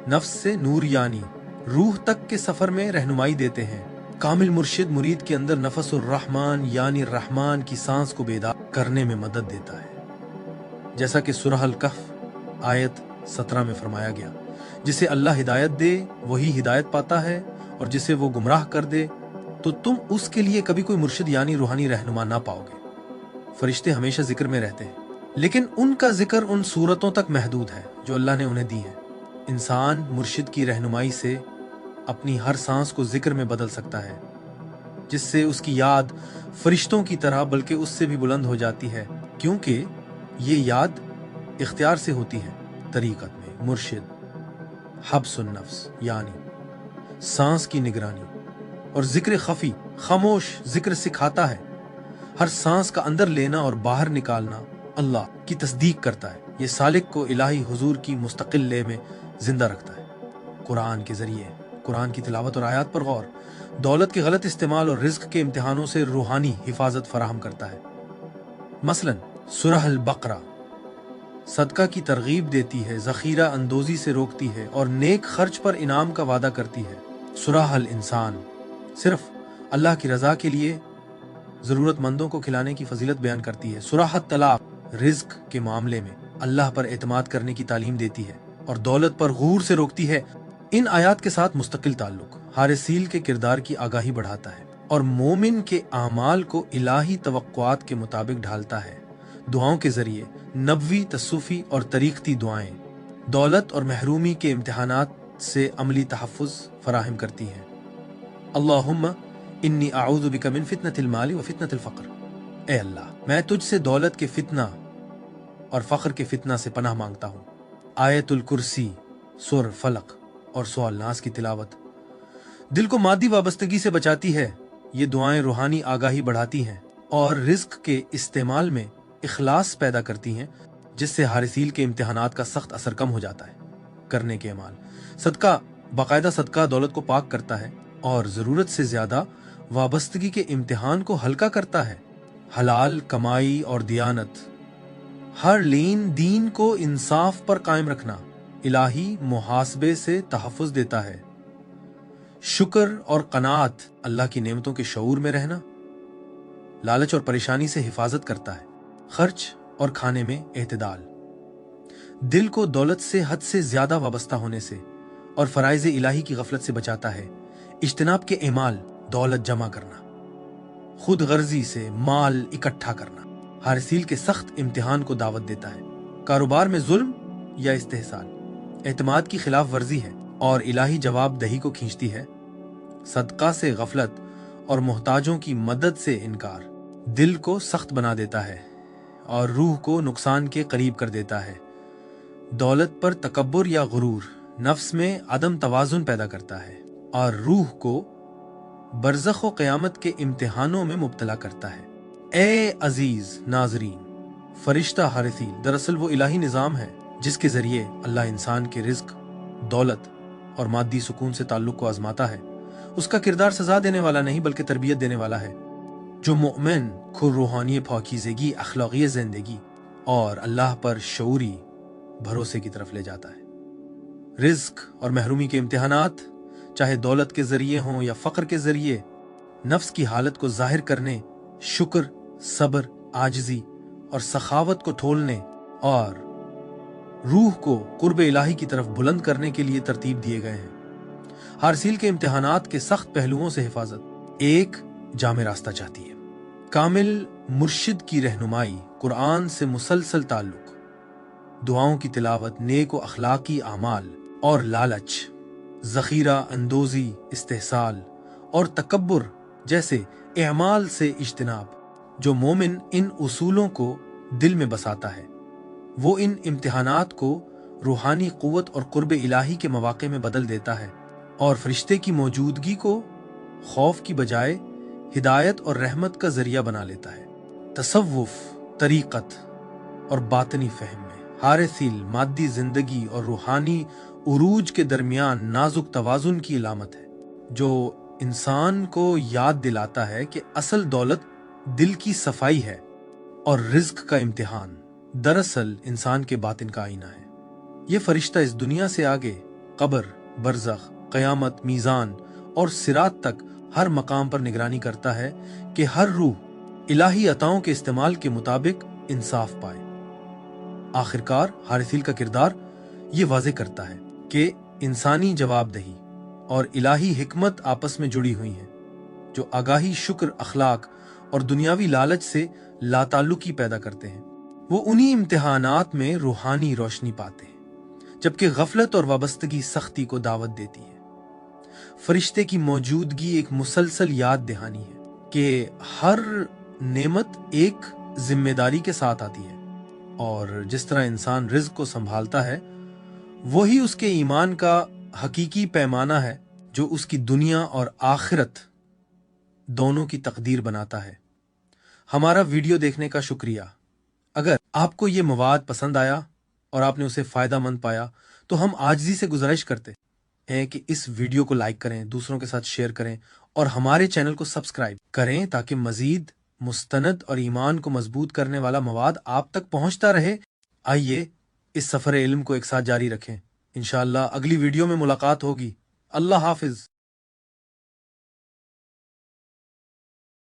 नफ्स से नूर यानी रूह तक के सफर में रहनुमाई देते हैं। कामिल मुर्शिद मुरीद के अंदर नफसुर रहमान यानी रहमान की सांस को बेदार करने में मदद देता है, जैसा कि सूरह अल कहफ आयत 17 में फरमाया गया, जिसे अल्लाह हिदायत दे वही हिदायत पाता है और जिसे वो गुमराह कर दे तो तुम उसके लिए कभी कोई मुर्शिद यानी रूहानी रहनुमा ना पाओगे। फरिश्ते हमेशा जिक्र में रहते हैं, लेकिन उनका जिक्र उन सूरतों तक महदूद है जो अल्लाह ने उन्हें दी है। इंसान मुर्शिद की रहनुमाई से अपनी हर सांस को जिक्र में बदल सकता है। جس سے اس کی یاد فرشتوں کی طرح بلکہ اس سے بھی بلند ہو جاتی ہے، کیونکہ یہ یاد اختیار سے ہوتی ہے۔ طریقت میں مرشد حبس النفس یعنی سانس کی نگرانی اور ذکر خفی خاموش ذکر سکھاتا ہے۔ ہر سانس کا اندر لینا اور باہر نکالنا اللہ کی تصدیق کرتا ہے۔ یہ سالک کو الہی حضور کی مستقل لے میں زندہ رکھتا ہے۔ قرآن کے ذریعے قرآن کی تلاوت اور آیات پر غور دولت کے غلط استعمال اور رزق کے امتحانوں سے روحانی حفاظت فراہم کرتا ہے۔ مثلا سورہ البقرہ صدقہ کی ترغیب دیتی ہے، ذخیرہ اندوزی سے روکتی ہے اور نیک خرچ پر انعام کا وعدہ کرتی ہے۔ سورہ الانسان صرف اللہ کی رضا کے لیے ضرورت مندوں کو کھلانے کی فضیلت بیان کرتی ہے۔ سورہ الطلاق رزق کے معاملے میں اللہ پر اعتماد کرنے کی تعلیم دیتی ہے اور دولت پر غرور سے روکتی ہے۔ ان آیات کے ساتھ مستقل تعلق حارثیل کے کردار کی آگاہی بڑھاتا ہے اور مومن کے اعمال کو الہی توقعات کے مطابق ڈھالتا ہے۔ دعاؤں کے ذریعے نبوی تصوفی اور طریقتی دعائیں دولت اور محرومی کے امتحانات سے عملی تحفظ فراہم کرتی ہیں۔ اللہم انی اعوذ بک من فتنۃ المال و فتنۃ الفقر، اے اللہ میں تجھ سے دولت کے فتنہ اور فقر کے فتنہ سے پناہ مانگتا ہوں۔ آیت الکرسی، سورہ فلق اور سورہ الناس کی تلاوت دل کو مادی وابستگی سے بچاتی ہے۔ یہ دعائیں روحانی آگاہی بڑھاتی ہیں اور رزق کے استعمال میں اخلاص پیدا کرتی ہیں، جس سے حارثیل کے امتحانات کا سخت اثر کم ہو جاتا ہے۔ کرنے کے اعمال صدقہ باقاعدہ صدقہ دولت کو پاک کرتا ہے اور ضرورت سے زیادہ وابستگی کے امتحان کو ہلکا کرتا ہے۔ حلال کمائی اور دیانت ہر لین دین کو انصاف پر قائم رکھنا الہی محاسبے سے تحفظ دیتا ہے۔ شکر اور قناعت اللہ کی نعمتوں کے شعور میں رہنا لالچ اور پریشانی سے حفاظت کرتا ہے۔ خرچ اور کھانے میں اعتدال دل کو دولت سے حد سے زیادہ وابستہ ہونے سے اور فرائض الہی کی غفلت سے بچاتا ہے۔ اجتناب کے اعمال دولت جمع کرنا، خود غرضی سے مال اکٹھا کرنا حارثیل کے سخت امتحان کو دعوت دیتا ہے۔ کاروبار میں ظلم یا استحصال اعتماد کی خلاف ورزی ہے اور الہی جواب دہی کو کھینچتی ہے۔ صدقہ سے غفلت اور محتاجوں کی مدد سے انکار دل کو سخت بنا دیتا ہے اور روح کو نقصان کے قریب کر دیتا ہے۔ دولت پر تکبر یا غرور نفس میں عدم توازن پیدا کرتا ہے اور روح کو برزخ و قیامت کے امتحانوں میں مبتلا کرتا ہے۔ اے عزیز ناظرین، فرشتہ حارثیل دراصل وہ الہی نظام ہے جس کے ذریعے اللہ انسان کے رزق، دولت اور مادی سکون سے تعلق کو آزماتا ہے۔ اس کا کردار سزا دینے والا نہیں بلکہ تربیت دینے والا ہے، جو مؤمن کو روحانی پاکیزگی، اخلاقی زندگی اور اللہ پر شعوری بھروسے کی طرف لے جاتا ہے۔ رزق اور محرومی کے امتحانات چاہے دولت کے ذریعے ہوں یا فقر کے ذریعے نفس کی حالت کو ظاہر کرنے، شکر، صبر، عاجزی اور سخاوت کو ٹھولنے اور روح کو قرب الہی کی طرف بلند کرنے کے لیے ترتیب دیے گئے ہیں۔ حارثیل کے امتحانات کے سخت پہلوؤں سے حفاظت ایک جامع راستہ چاہتی ہے۔ کامل مرشد کی رہنمائی، قرآن سے مسلسل تعلق، دعاؤں کی تلاوت، نیک و اخلاقی اعمال اور لالچ، ذخیرہ اندوزی، استحصال اور تکبر جیسے اعمال سے اجتناب۔ جو مومن ان اصولوں کو دل میں بساتا ہے وہ ان امتحانات کو روحانی قوت اور قرب الہی کے مواقع میں بدل دیتا ہے اور فرشتے کی موجودگی کو خوف کی بجائے ہدایت اور رحمت کا ذریعہ بنا لیتا ہے۔ تصوف، طریقت اور باطنی فہم میں حارثیل مادی زندگی اور روحانی عروج کے درمیان نازک توازن کی علامت ہے، جو انسان کو یاد دلاتا ہے کہ اصل دولت دل کی صفائی ہے اور رزق کا امتحان دراصل انسان کے باطن کا آئینہ ہے۔ یہ فرشتہ اس دنیا سے آگے قبر، برزخ، قیامت، میزان اور صراط تک ہر مقام پر نگرانی کرتا ہے کہ ہر روح الہی عطاؤں کے استعمال کے مطابق انصاف پائے۔ آخرکار حارثیل کا کردار یہ واضح کرتا ہے کہ انسانی جواب دہی اور الہی حکمت آپس میں جڑی ہوئی ہیں، جو آگاہی، شکر، اخلاق اور دنیاوی لالچ سے لا تعلقی پیدا کرتے ہیں۔ وہ انہی امتحانات میں روحانی روشنی پاتے ہیں، جبکہ غفلت اور وابستگی سختی کو دعوت دیتی ہے۔ فرشتے کی موجودگی ایک مسلسل یاد دہانی ہے کہ ہر نعمت ایک ذمہ داری کے ساتھ آتی ہے، اور جس طرح انسان رزق کو سنبھالتا ہے وہی اس کے ایمان کا حقیقی پیمانہ ہے جو اس کی دنیا اور آخرت دونوں کی تقدیر بناتا ہے۔ ہمارا ویڈیو دیکھنے کا شکریہ۔ اگر آپ کو یہ مواد پسند آیا اور آپ نے اسے فائدہ مند پایا تو ہم عاجزی سے گزارش کرتے ہیں کہ اس ویڈیو کو لائک کریں، دوسروں کے ساتھ شیئر کریں اور ہمارے چینل کو سبسکرائب کریں تاکہ مزید مستند اور ایمان کو مضبوط کرنے والا مواد آپ تک پہنچتا رہے۔ آئیے اس سفر علم کو ایک ساتھ جاری رکھیں۔ انشاءاللہ اگلی ویڈیو میں ملاقات ہوگی۔ اللہ حافظ۔